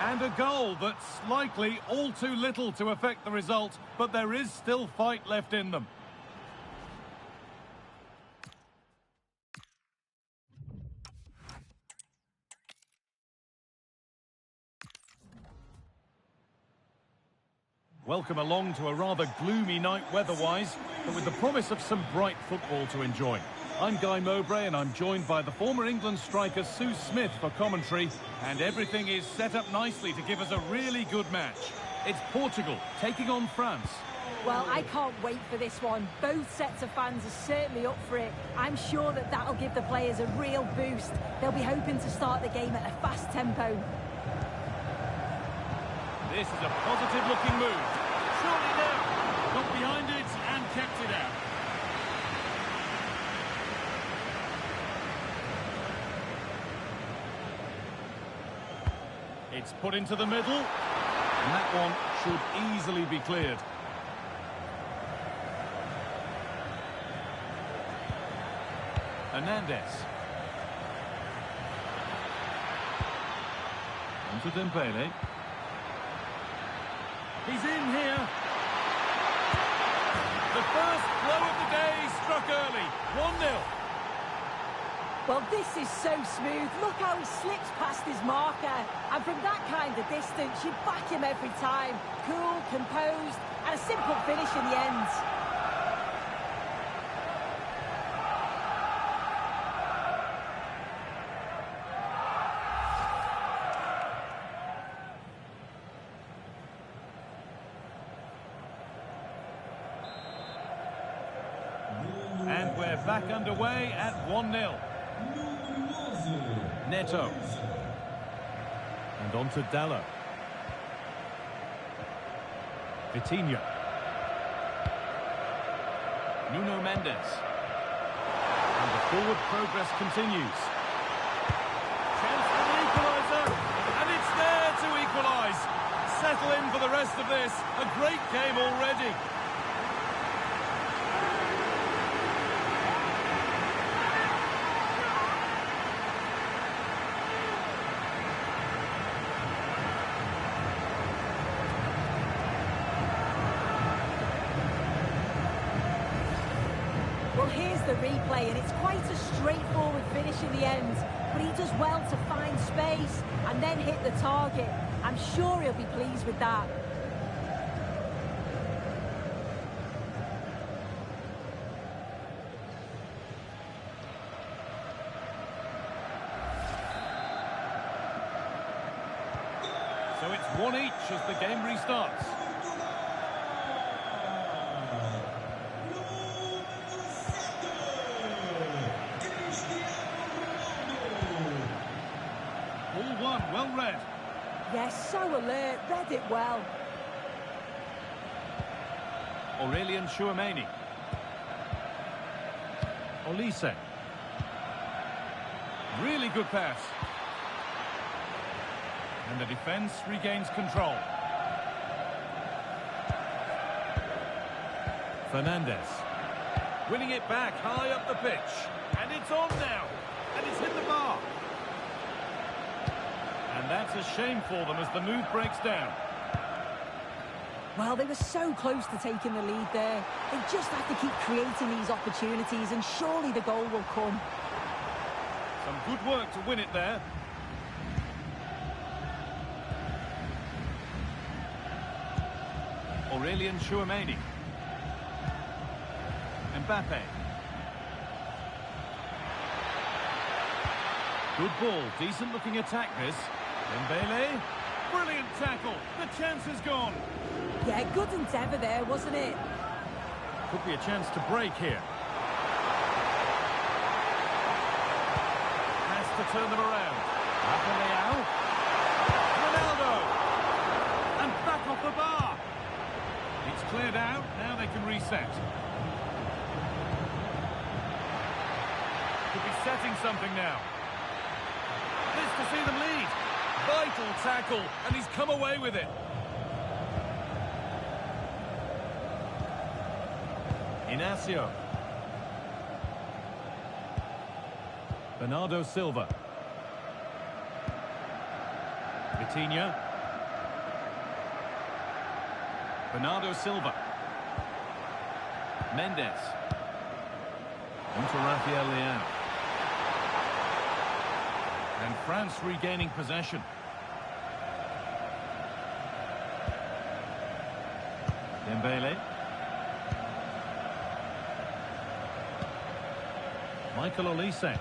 And a goal that's likely all too little to affect the result, but there is still fight left in them. Welcome along to a rather gloomy night weather-wise, but with the promise of some bright football to enjoy. I'm Guy Mowbray and I'm joined by the former England striker Sue Smith for commentary, and everything is set up nicely to give us a really good match. It's Portugal taking on France. Well, I can't wait for this one. Both sets of fans are certainly up for it. I'm sure that that'll give the players a real boost. They'll be hoping to start the game at a fast tempo. This is a positive-looking move. Surely now. Got behind it and kept it out. It's put into the middle. And that one should easily be cleared. Hernandez. Onto Dembele. He's in here. The first blow of the day struck early. 1-0. Well, this is so smooth. Look how he slips past his marker. And from that kind of distance, you back him every time. Cool, composed, and a simple finish in the end. We're back underway at 1-0. Neto. And on to Dallo. Vitinha. Nuno Mendes. And the forward progress continues. Chance for the equaliser. And it's there to equalise. Settle in for the rest of this. A great game already. Well, here's the replay, and it's quite a straightforward finish in the end. But he does well to find space and then hit the target. I'm sure he'll be pleased with that. So it's 1 each as the game restarts. Ball one, well read. Yes, so alert, read it well. Aurelian Tchouameni. Olise. Really good pass. And the defence regains control. Fernandes. Winning it back high up the pitch. And it's on now. And it's hit the bar. And that's a shame for them as the move breaks down. Well, they were so close to taking the lead there. They just have to keep creating these opportunities, and surely the goal will come. Some good work to win it there. Aurelian Tchouameni. Mbappé. Good ball, decent looking attack this. Dembele. Brilliant tackle. The chance is gone. Yeah, good endeavour there, wasn't it? Could be a chance to break here. Has to turn them around. Rafael. Ronaldo. And back off the bar. It's cleared out. Now they can reset. Could be setting something now. This to see them lead. Vital tackle, and he's come away with it. Inacio. Bernardo Silva. Vitinha. Bernardo Silva. Mendes. Onto Rafael Leão. And France regaining possession. Dembele. Michael Olise.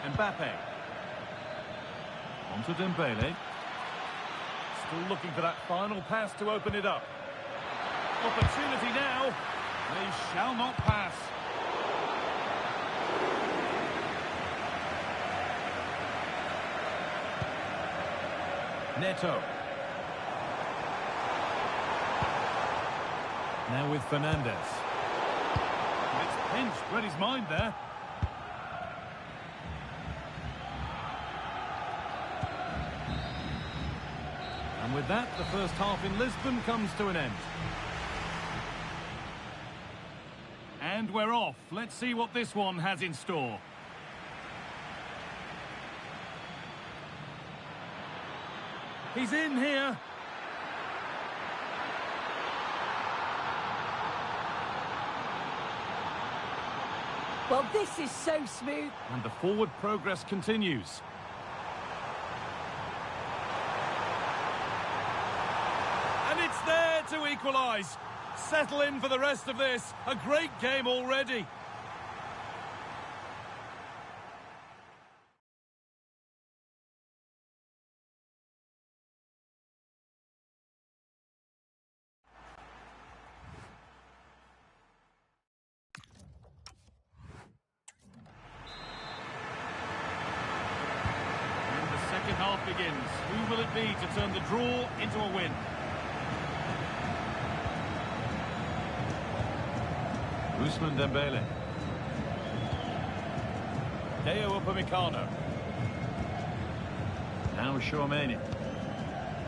Mbappé. Onto Dembele. Still looking for that final pass to open it up. Opportunity now. They shall not pass. Neto. Now with Fernandes. It's pinched, read his mind there. And with that, the first half in Lisbon comes to an end. And we're off. Let's see what this one has in store. He's in here. Well, this is so smooth. And the forward progress continues. And it's there to equalise. Settle in for the rest of this. A great game already. speed to turn the draw into a win. Ousmane Dembele. Deo Upamecano. Now Chouameni.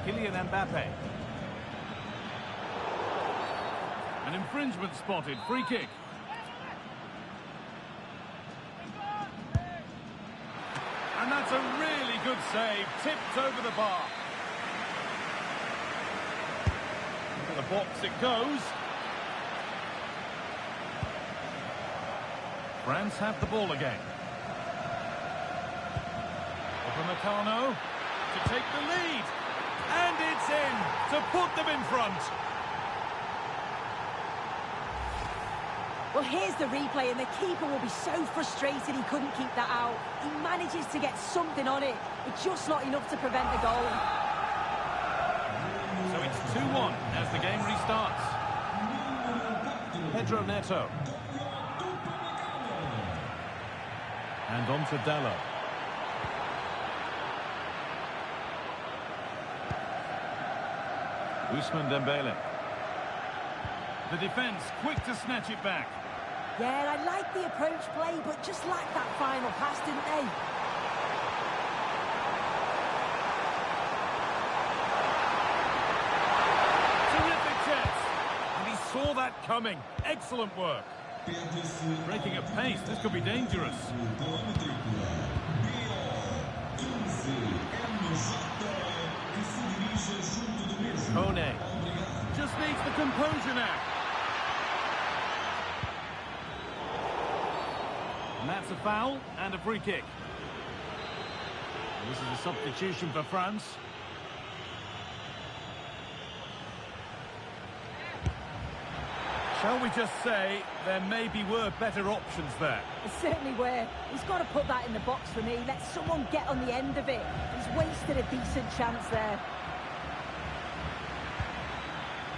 Kylian Mbappé. An infringement spotted. Free kick. And that's a really good save. Tipped over the bar. Into the box it goes. France have the ball again. Upamecano to take the lead. And it's in to put them in front. Well, here's the replay, and the keeper will be so frustrated he couldn't keep that out. He manages to get something on it, but just not enough to prevent the goal. So it's 2-1 as the game restarts. Pedro Neto. And on to Dalot. Ousmane Dembele. The defence quick to snatch it back. Yeah, I like the approach play, but just lacked that final pass, didn't they? Terrific chance. And he saw that coming. Excellent work. Breaking at pace, this could be dangerous. Kone. Just needs the composure now. And that's a foul and a free kick. This is a substitution for France. Shall we just say there maybe were better options there? It certainly were. He's got to put that in the box for me. Let someone get on the end of it. He's wasted a decent chance there.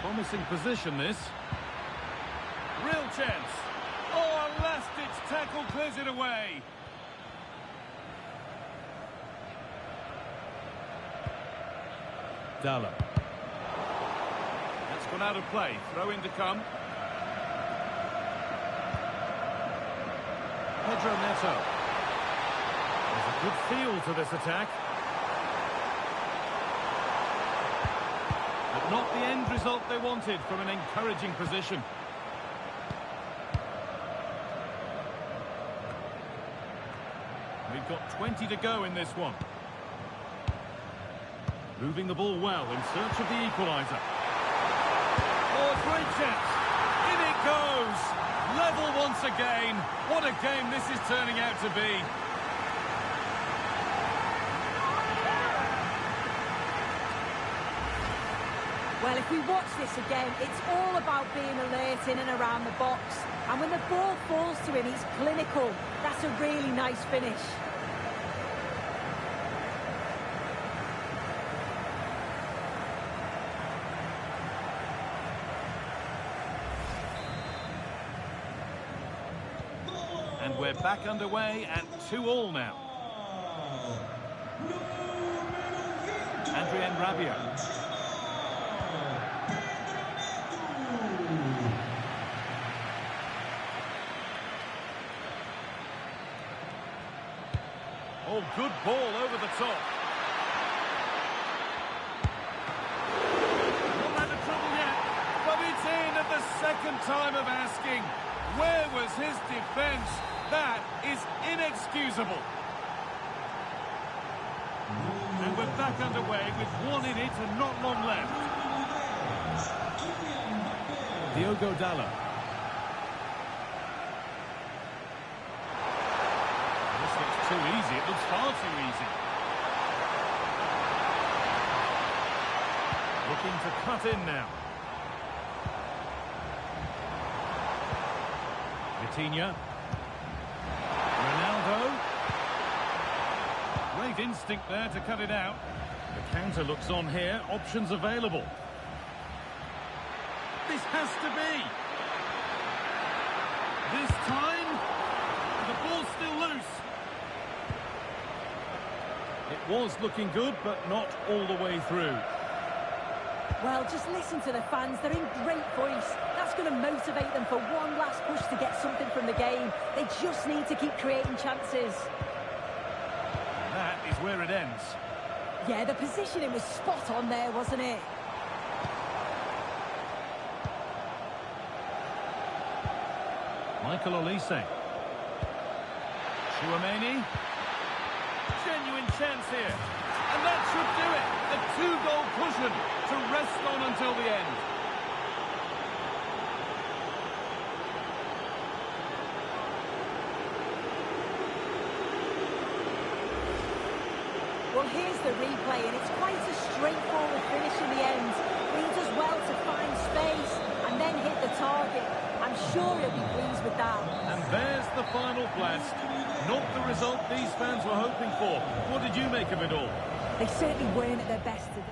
Promising position, this. Real chance. Oh, a last-ditch tackle clears it away. Dalot. That's gone out of play. Throw in to come. Pedro Neto. There's a good feel to this attack. But not the end result they wanted from an encouraging position. We've got 20 to go in this one. Moving the ball well in search of the equaliser. Oh, great chance. In it goes. Level once again. What a game this is turning out to be. Well, if we watch this again, it's all about being alert in and around the box. And when the ball falls to him, he's clinical. That's a really nice finish. And we're back underway at 2-2 now. Adrien Rabiot. Oh, good ball over the top. Not out of trouble yet, but it's in at the second time of asking. Where was his defence? That is inexcusable. And we're back underway with one in it and not long left. Diogo Dalot. This looks too easy. It looks far too easy. Looking to cut in now. Vitinha. Ronaldo. Great instinct there to cut it out. The counter looks on here. Options available. This has to be. This time, the ball's still loose. It was looking good, but not all the way through. Well, just listen to the fans. They're in great voice. That's going to motivate them for one last push to get something from the game. They just need to keep creating chances. That is where it ends. Yeah, the positioning was spot on there, wasn't it? Michael Olise. Chouameni. Genuine chance here. And that should do it. A two-goal cushion to rest on until the end. Well, here's the replay, and it's quite a straightforward finish in the end. He does well to find space and then hit the target. I'm sure he'll be pleased with that. And there's the final blast. Not the result these fans were hoping for. What did you make of it all? They certainly weren't at their best today.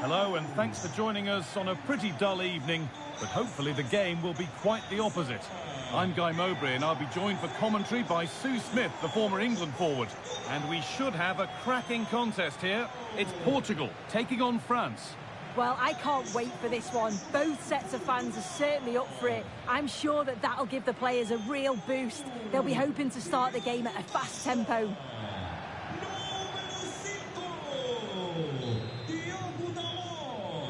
Hello, and thanks for joining us on a pretty dull evening, but hopefully the game will be quite the opposite. I'm Guy Mowbray, and I'll be joined for commentary by Sue Smith, the former England forward. And we should have a cracking contest here. It's Portugal taking on France. Well, I can't wait for this one. Both sets of fans are certainly up for it. I'm sure that that'll give the players a real boost. They'll be hoping to start the game at a fast tempo.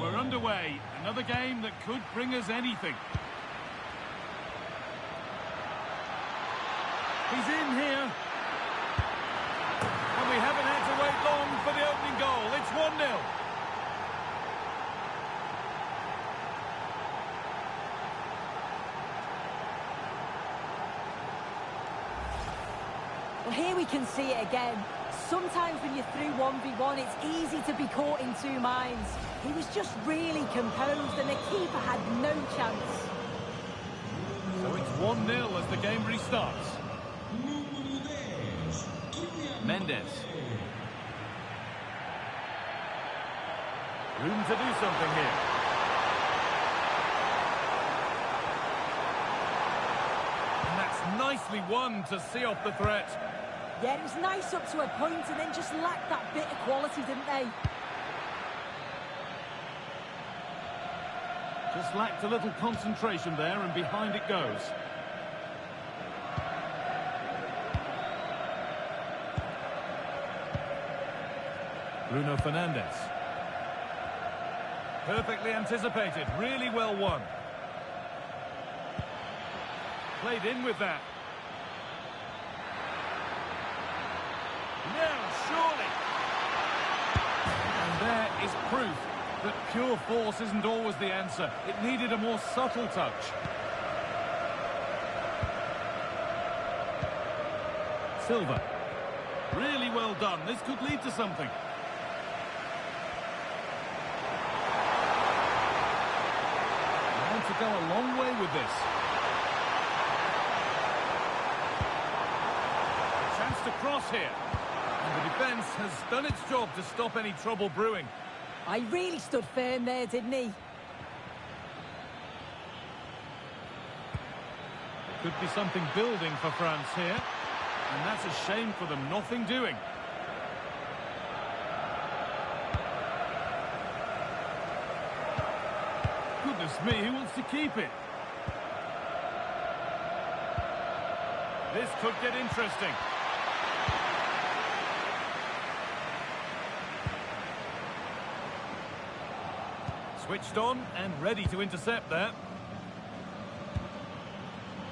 We're underway. Another game that could bring us anything. He's in here. And we haven't had to wait long for the opening goal. It's 1-0. Well, here we can see it again. Sometimes when you're through 1v1, it's easy to be caught in two minds. He was just really composed and the keeper had no chance. So it's 1-0 as the game restarts. Mendes. Room to do something here. And that's nicely won to see off the threat. Yeah, it was nice up to a point and then just lacked that bit of quality, didn't they? Just lacked a little concentration there, and behind it goes. Bruno Fernandes. Perfectly anticipated, really well won. Played in with that. Now, surely. And there is proof that pure force isn't always the answer. It needed a more subtle touch. Silva. Really well done. This could lead to something. And to go a long way with this. Chance to cross here. And the defence has done its job to stop any trouble brewing. I really stood firm there, didn't he? There could be something building for France here. And that's a shame for them, nothing doing. Goodness me, who wants to keep it? This could get interesting. Switched on and ready to intercept there.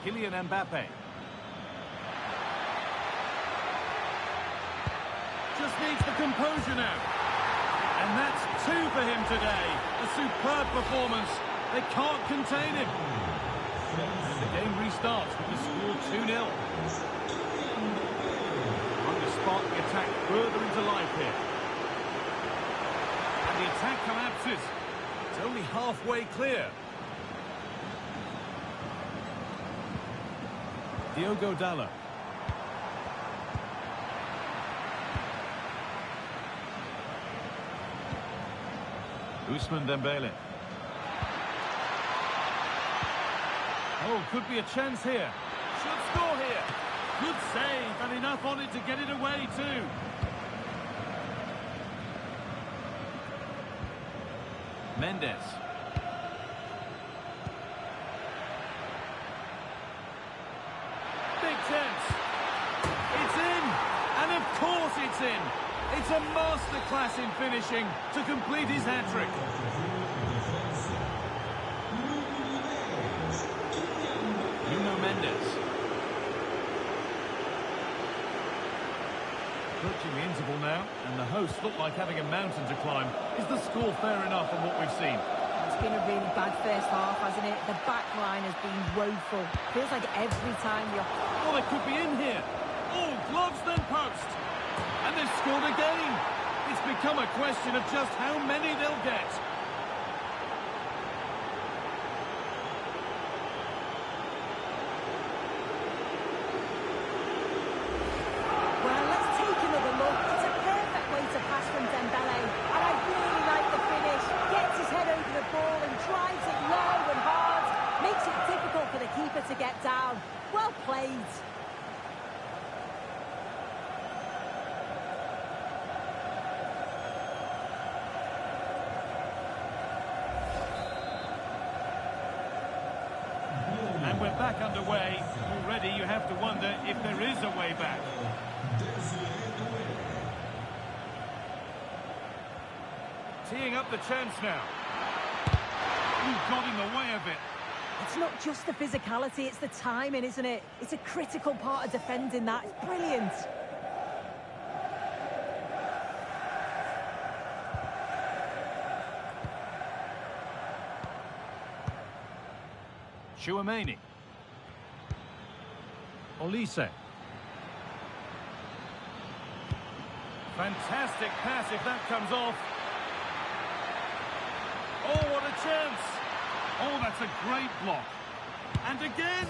Kylian Mbappé. Just needs the composure now. And that's two for him today. A superb performance. They can't contain him. And the game restarts with the score 2-0. Trying to spark the attack further into life here. And the attack collapses. It's only halfway clear. Diogo Dalot. Ousmane Dembele. Oh, could be a chance here. Should score here. Good save, and enough on it to get it away too. Mendes. Big chance. It's in, and of course it's in. It's a masterclass in finishing to complete his hat-trick. Nuno Mendes. Approaching the interval now, and the hosts look like having a mountain to climb. Is the score fair enough on what we've seen? It's been a really bad first half, hasn't it? The back line has been woeful. Feels like every time you're... Oh, they could be in here. Oh, gloves then post. And they've scored again. It's become a question of just how many they'll get. Well, let's take another look. It's a perfect way to pass from Dembele. And I really like the finish. Gets his head over the ball and drives it low and hard. Makes it difficult for the keeper to get down. Well played. And we're back underway. Already you have to wonder if there is a way back. Teeing up the chance now. He got in the way of it. It's not just the physicality, it's the timing, isn't it? It's a critical part of defending that. It's brilliant. Chouameni. Olise. Fantastic pass if that comes off. Oh, what a chance. Oh, that's a great block. And again.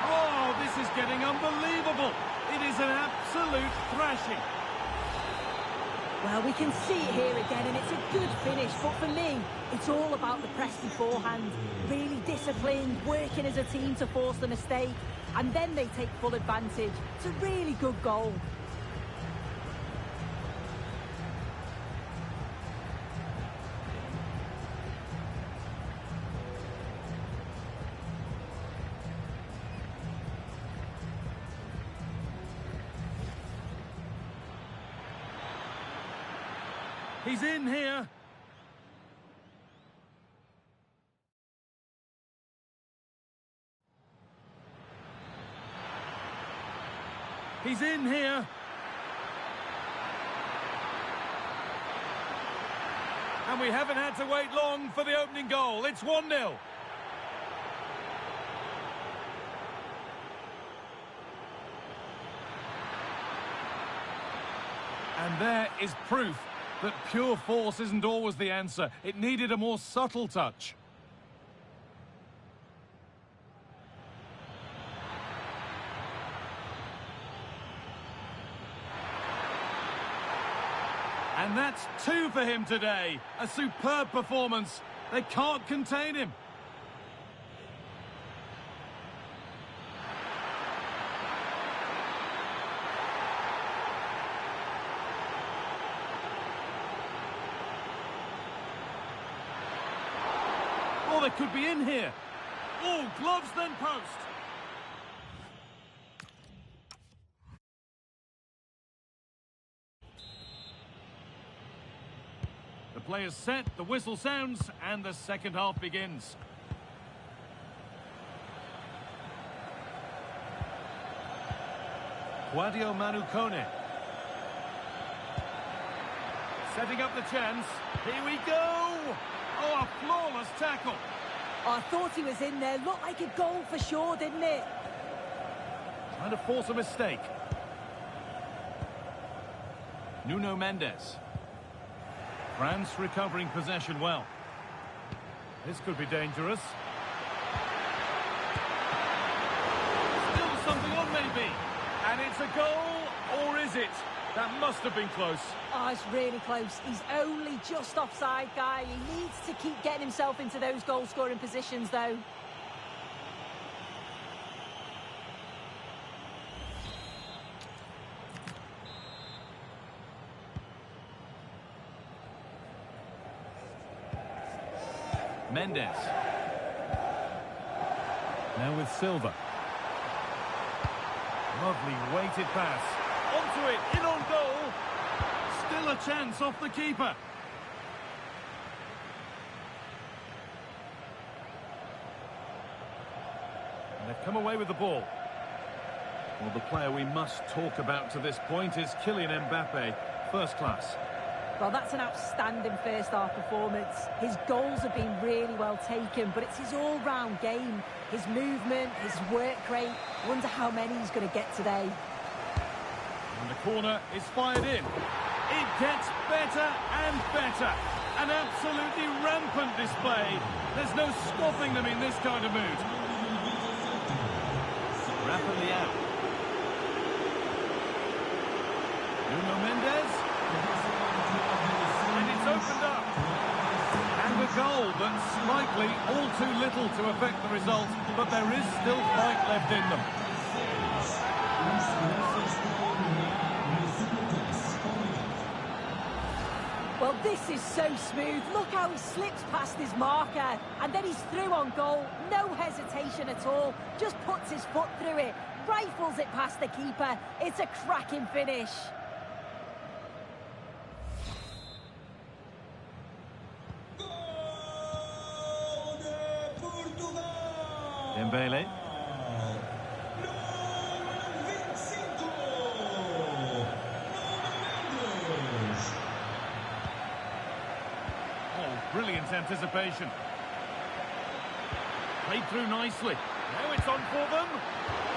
Oh, this is getting unbelievable. It is an absolute thrashing. Well, we can see it here again, and it's a good finish. But for me, it's all about the press beforehand. Really disciplined, working as a team to force the mistake. And then they take full advantage. It's a really good goal. He's in here. He's in here. And we haven't had to wait long for the opening goal. It's 1-0. And there is proof that pure force isn't always the answer. It needed a more subtle touch. And that's two for him today. A superb performance. They can't contain him. Oh, they could be in here. Oh, gloves then post. The player's set, the whistle sounds, and the second half begins. Sadio Manu Kone. Setting up the chance. Here we go! Oh, a flawless tackle. I thought he was in there. Looked like a goal for sure, didn't it? Trying to force a mistake. Nuno Mendes. France recovering possession well. This could be dangerous. Still something on maybe. And it's a goal, or is it? That must have been close. Oh, it's really close. He's only just offside, guy. He needs to keep getting himself into those goal-scoring positions, though. Mendes. Now with Silva. Lovely weighted pass. Onto it, in on goal. Still a chance off the keeper. And they've come away with the ball. Well, the player we must talk about to this point is Kylian Mbappé. First class. Well, that's an outstanding first-half performance. His goals have been really well taken, but it's his all-round game. His movement, his work rate. Wonder how many he's going to get today. And the corner is fired in. It gets better and better. An absolutely rampant display. There's no stopping them in this kind of mood. Rapidly out. Nuno Mendes. And it's opened up. And a goal, but slightly all too little to affect the result. But there is still fight left in them. Well, this is so smooth. Look how he slips past his marker. And then he's through on goal. No hesitation at all. Just puts his foot through it. Rifles it past the keeper. It's a cracking finish. Dembele. Oh, brilliant anticipation. Played through nicely. Now it's on for them.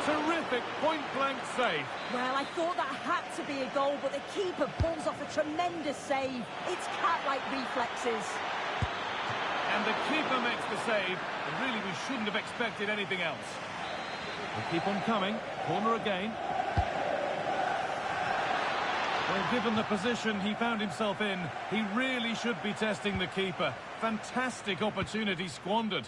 Terrific point-blank save. Well, I thought that had to be a goal, but the keeper pulls off a tremendous save. It's cat-like reflexes. And the keeper makes the save. And really, we shouldn't have expected anything else. We'll keep on coming. Corner again. Well, given the position he found himself in, he really should be testing the keeper. Fantastic opportunity squandered.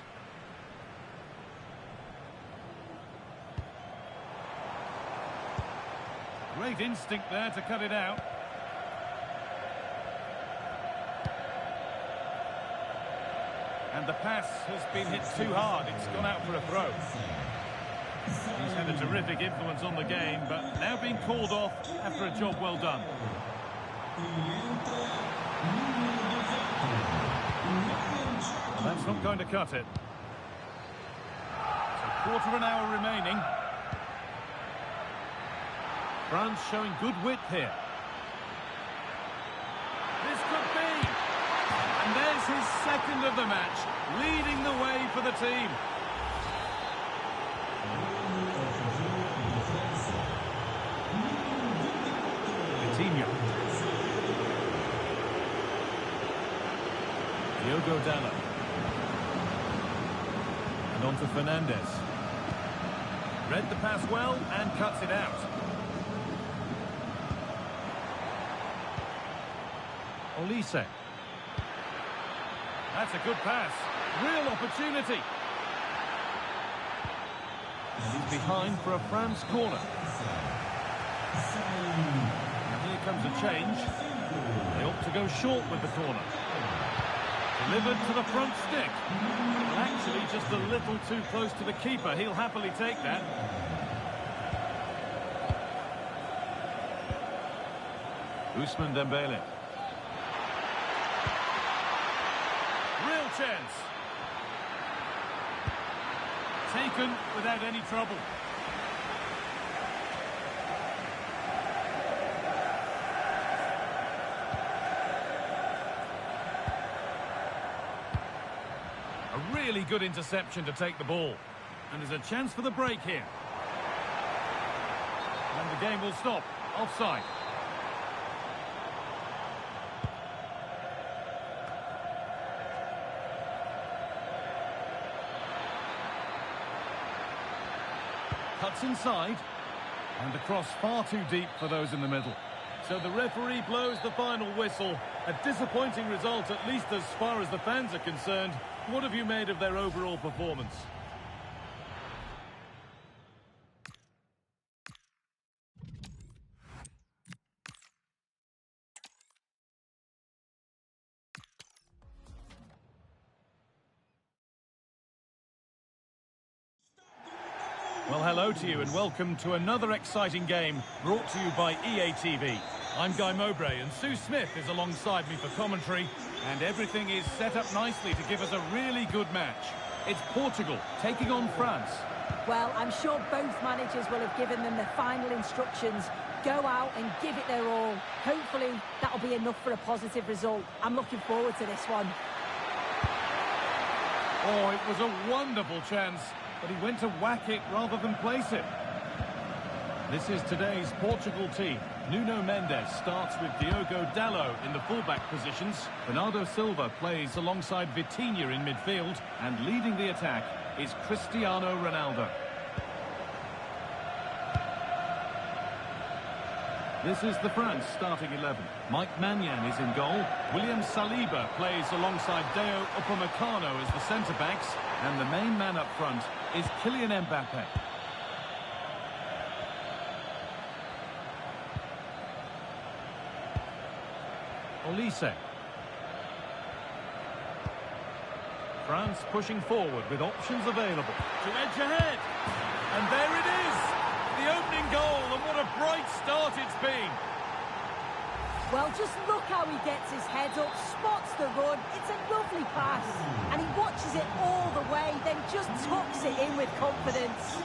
Great instinct there to cut it out. And the pass has been hit too hard. It's gone out for a throw. He's had a terrific influence on the game, but now being called off after a job well done. Well, that's not going to cut it. So quarter of an hour remaining. France showing good width here. This could be. And there's his second of the match, leading the way for the team. Coutinho. Diogo Dalot. And on to Fernandes. Read the pass well and cuts it out. Olise. That's a good pass. Real opportunity. And he's behind for a France corner. And here comes a change. They ought to go short with the corner. Delivered to the front stick. Well, actually, just a little too close to the keeper. He'll happily take that. Ousmane Dembele. Real chance. Taken without any trouble. really good interception to take the ball. And there's a chance for the break here. And the game will stop. Offside. Cuts inside. And the cross far too deep for those in the middle. So the referee blows the final whistle. A disappointing result, at least as far as the fans are concerned. What have you made of their overall performance? Well, hello to you and welcome to another exciting game brought to you by EA TV. I'm Guy Mowbray and Sue Smith is alongside me for commentary, and everything is set up nicely to give us a really good match. It's Portugal taking on France. Well, I'm sure both managers will have given them the final instructions. Go out and give it their all. Hopefully, that'll be enough for a positive result. I'm looking forward to this one. Oh, it was a wonderful chance, but he went to whack it rather than place it. This is today's Portugal team. Nuno Mendes starts with Diogo Dalot in the fullback positions. Bernardo Silva plays alongside Vitinha in midfield, and leading the attack is Cristiano Ronaldo. This is the France starting 11. Mike Maignan is in goal. William Saliba plays alongside Deo Upamecano as the centre-backs. And the main man up front is Kylian Mbappé. Olise. France pushing forward with options available. To edge ahead. And there it is. The opening goal, and what a bright start it's been. Well, just look how he gets his head up, spots the run. It's a lovely pass. And he watches it all the way, then just tucks it in with confidence.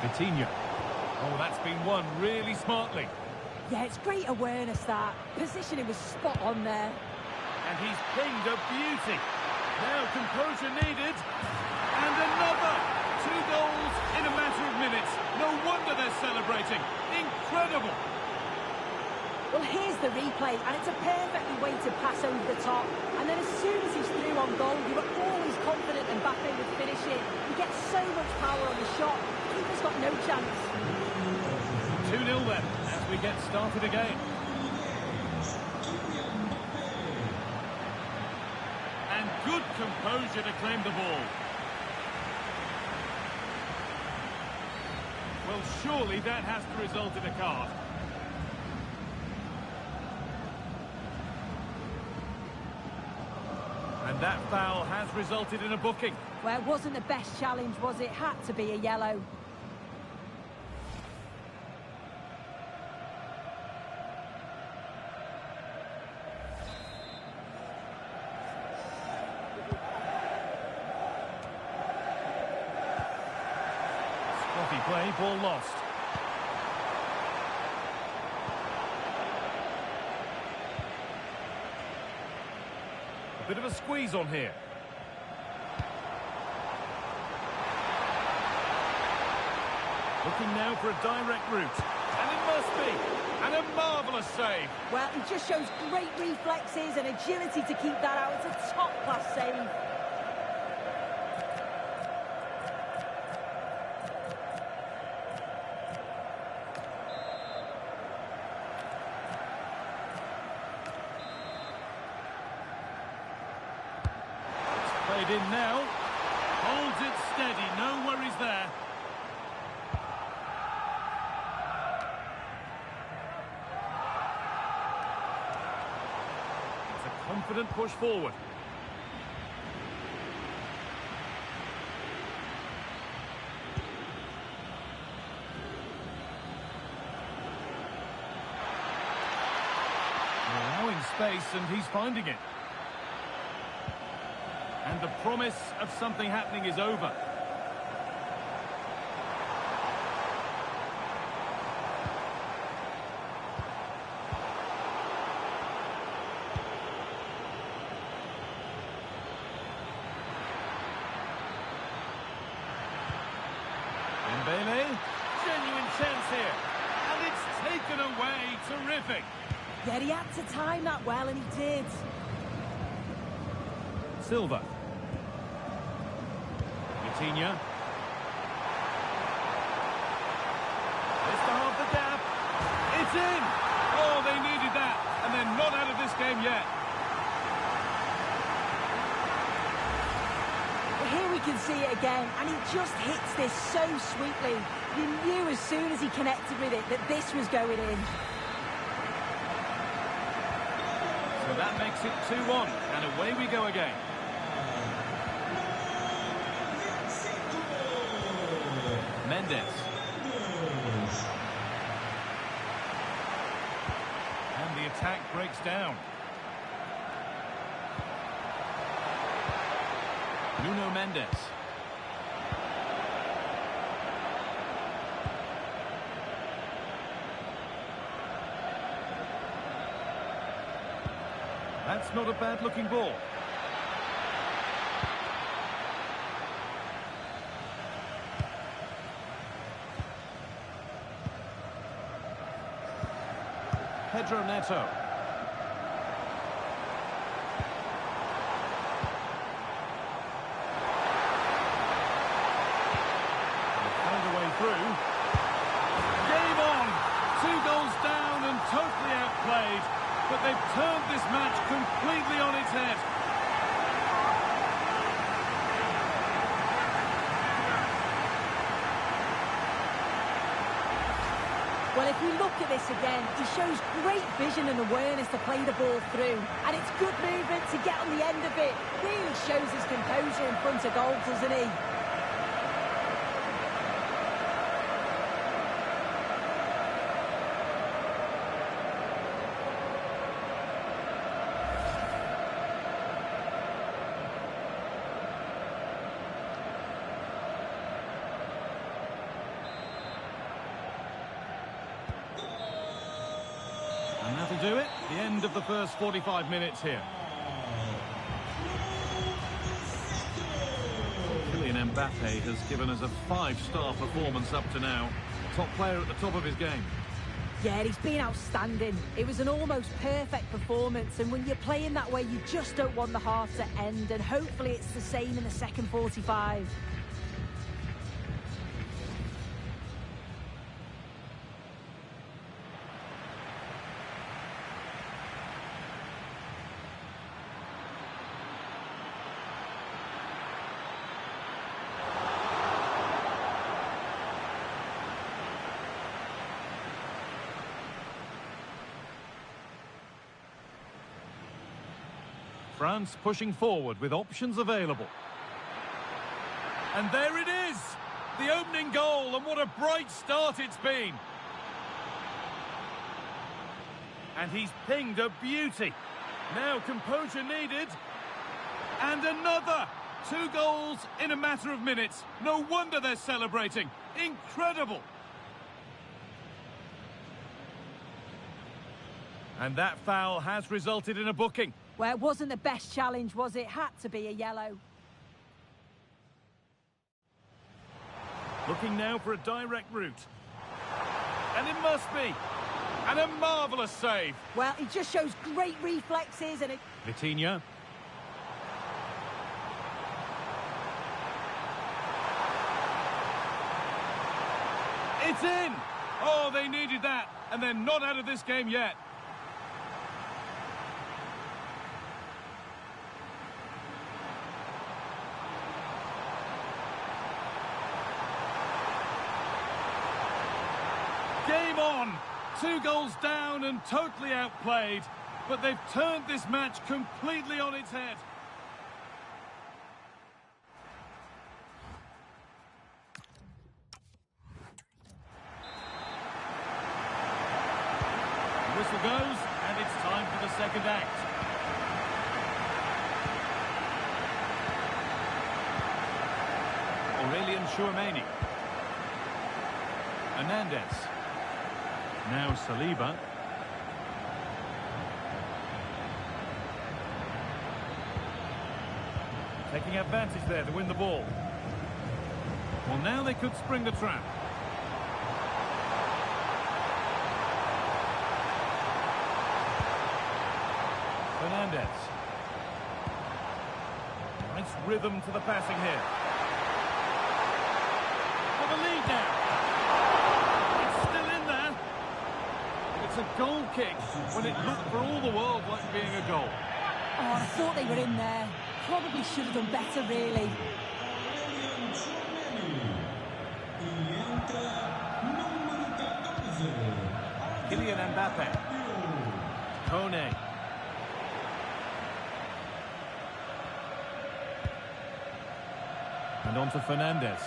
Vitinha. Oh, that's been won really smartly. Yeah, it's great awareness, that. Positioning was spot on there. And he's pinged a beauty. Now composure needed. And another. 2 goals in a matter of minutes. No wonder they're celebrating. Incredible. Well, here's the replay, and it's a perfect way to pass over the top. And then as soon as he's through on goal, you were always confident Mbappé would finish it. He gets so much power on the shot. Keeper's got no chance. 2-0 then, as we get started again. And good composure to claim the ball. Well, surely that has to result in a card. And that foul has resulted in a booking. Well, it wasn't the best challenge, was it? Had to be a yellow. Spotty play, ball lost. A bit of a squeeze on here. Looking now for a direct route. And it must be. And a marvellous save. Well, he just shows great reflexes and agility to keep that out. It's a top-class save. Played in now. Holds it steady. No worries there. It's a confident push forward. Allowing space, and he's finding it. And the promise of something happening is over. Dembele, genuine chance here. And it's taken away. Terrific. Yeah, he had to time that well, and he did. Silva. Vitinha. It's to half the gap. It's in. Oh, they needed that. And they're not out of this game yet. Here we can see it again, and he just hits this so sweetly. You knew as soon as he connected with it that this was going in. So that makes it 2-1, and away we go again. Mendes. And the attack breaks down. Nuno Mendes. That's not a bad-looking ball. Pedro Neto. Through. Game on! 2 goals down and totally outplayed, but they've turned this match completely on its head. Well, if we look at this again, he shows great vision and awareness to play the ball through, and it's good movement to get on the end of it. Really shows his composure in front of goal, doesn't he? And that'll do it. The end of the first 45 minutes here. Kylian Mbappé has given us a 5-star performance up to now. Top player at the top of his game. Yeah, he's been outstanding. It was an almost perfect performance, and when you're playing that way, you just don't want the half to end, and hopefully it's the same in the second 45. France pushing forward with options available. And there it is! The opening goal, and what a bright start it's been! And he's pinged a beauty. Now composure needed. And another! 2 goals in a matter of minutes. No wonder they're celebrating. Incredible! And that foul has resulted in a booking. Well, it wasn't the best challenge, was it? Had to be a yellow. Looking now for a direct route. And it must be. And a marvellous save. Well, he just shows great reflexes and it... Vitinha. It's in! Oh, they needed that. And they're not out of this game yet. Game on! 2 goals down and totally outplayed, but they've turned this match completely on its head. The whistle goes, and it's time for the second act. Aurelien Tchouameni. Hernandez. Now Saliba. Taking advantage there to win the ball. Well, now they could spring the trap. Fernandez. Nice rhythm to the passing here. For the lead now. It's still in there. It's a goal kick when it looked for all the world like being a goal. Oh, I thought they were in there. Probably should have done better, really. Kylian Mbappé. Kone. And on to Fernandez.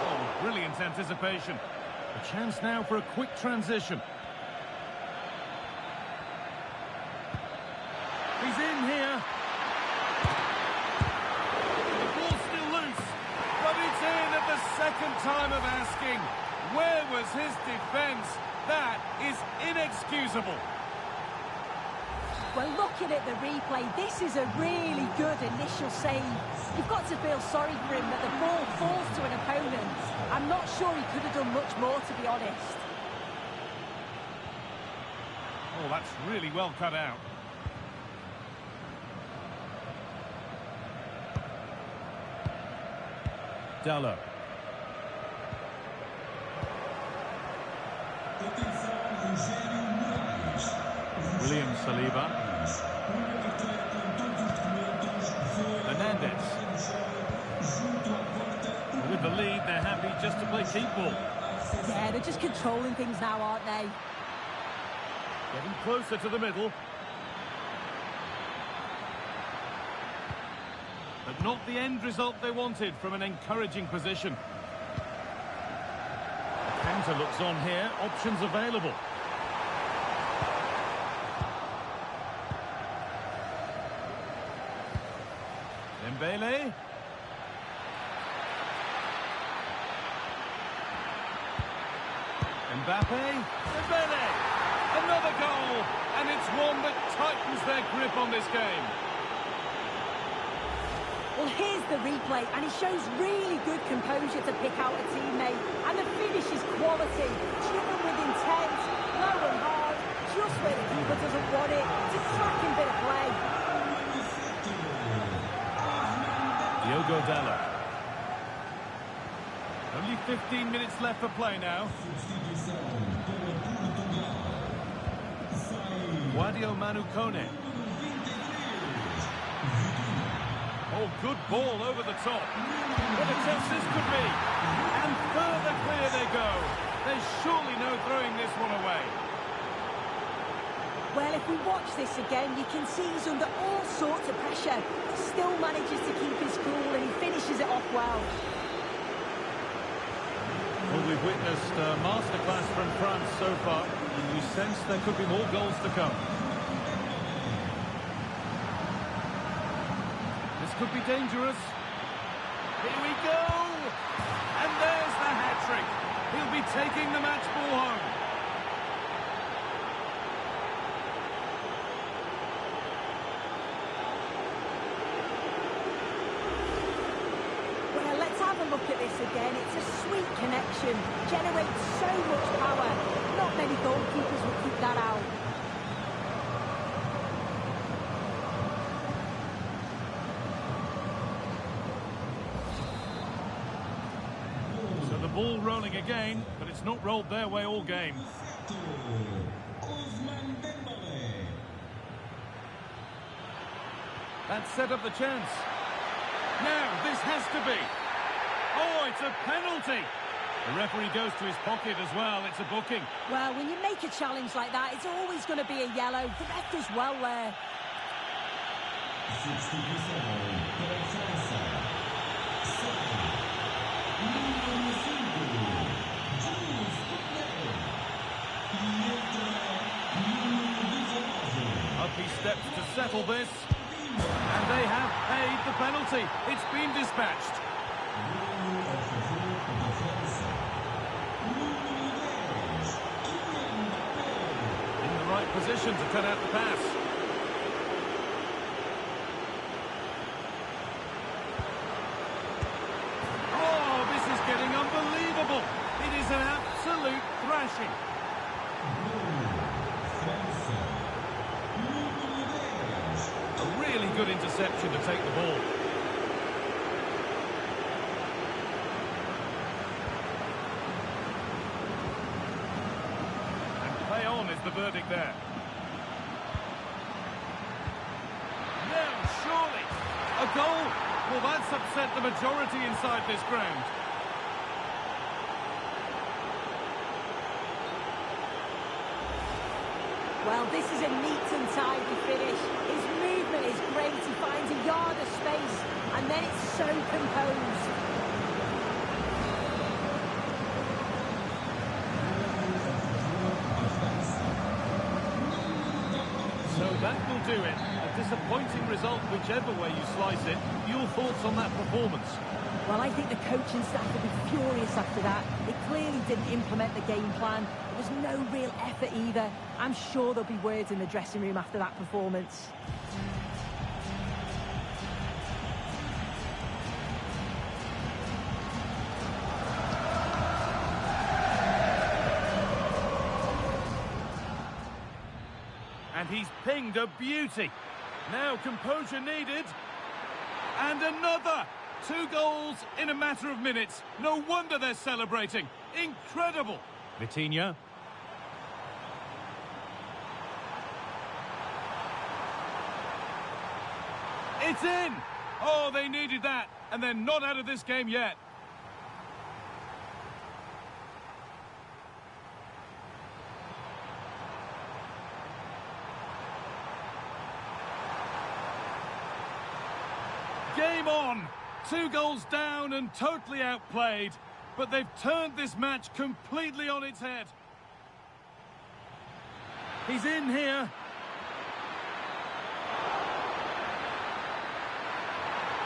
Oh, brilliant anticipation. A chance now for a quick transition. He's in here. The ball's still loose, but it's in at the second time of asking. Where was his defence? That is inexcusable. Well, looking at the replay, this is a really good initial save. You've got to feel sorry for him that the ball falls to an opponent. I'm not sure he could have done much more, to be honest. Oh, that's really well cut out. Dallo. William Saliba. Fernandez. With the lead, they're happy just to play keep ball. Yeah, they're just controlling things now, aren't they? Getting closer to the middle. But not the end result they wanted from an encouraging position. The counter looks on here. Options available. Dembele. Mbappé. Dembele. Another goal. And it's one that tightens their grip on this game. Well, here's the replay, and he shows really good composure to pick out a teammate. And the finish is quality, driven with intent, low and hard, just where the keeper doesn't want it. It's a cracking bit of play. Diogo Dallo. Only 15 minutes left for play now. Wadio Manu Kone. Oh, good ball over the top. What a test this could be. And further clear they go. There's surely no throwing this one away. Well, if we watch this again, you can see he's under all sorts of pressure. He still manages to keep his cool and he finishes it off well. Well, we've witnessed a masterclass from France so far, and you sense there could be more goals to come. This could be dangerous. Here we go! And there's the hat-trick. He'll be taking the match ball home. Well, let's have a look at this again. It's a sweet connection, generates so much power. Not many goalkeepers will keep that out. So the ball rolling again, but it's not rolled their way all game. That set up the chance. Now, this has to be. Oh, it's a penalty. The referee goes to his pocket as well. It's a booking. Well, when you make a challenge like that, it's always going to be a yellow. The ref does well there. Up he steps to settle this. And they have paid the penalty. It's been dispatched. In the right position to cut out the pass. thrashing. A really good interception to take the ball. And play on is the verdict there. No, surely. A goal. Well, that's upset the majority inside this ground. Well, this is a neat and tidy finish. His movement is great. He finds a yard of space, and then it's so composed. So that will do it. A disappointing result, whichever way you slice it. Your thoughts on that performance? Well, I think the coaching staff will be furious after that. They clearly didn't implement the game plan. There was no real effort either. I'm sure there'll be words in the dressing room after that performance. And he's pinged a beauty. Now composure needed. And another! 2 goals in a matter of minutes. No wonder they're celebrating. Incredible! Vitinha. It's in! Oh, they needed that. And they're not out of this game yet. Game on! 2 goals down and totally outplayed, but they've turned this match completely on its head. He's in here.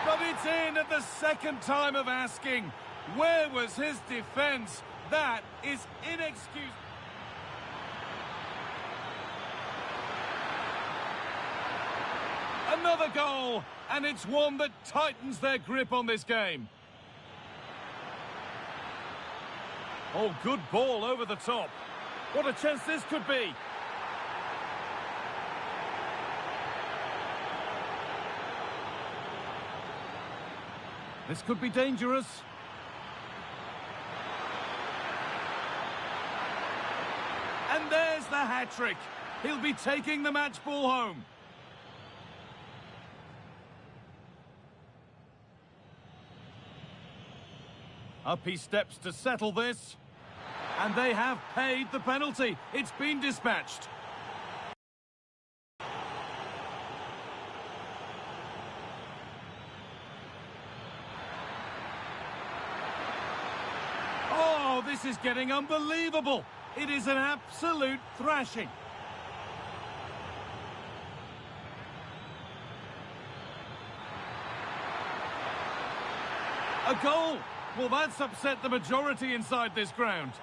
But it's in at the second time of asking. Where was his defence? That is inexcusable. Another goal, and it's one that tightens their grip on this game. Oh, good ball over the top. What a chance this could be. This could be dangerous. And there's the hat-trick. He'll be taking the match ball home. Up he steps to settle this. And they have paid the penalty. It's been dispatched. Oh, this is getting unbelievable. It is an absolute thrashing. A goal. Well, that's upset the majority inside this ground.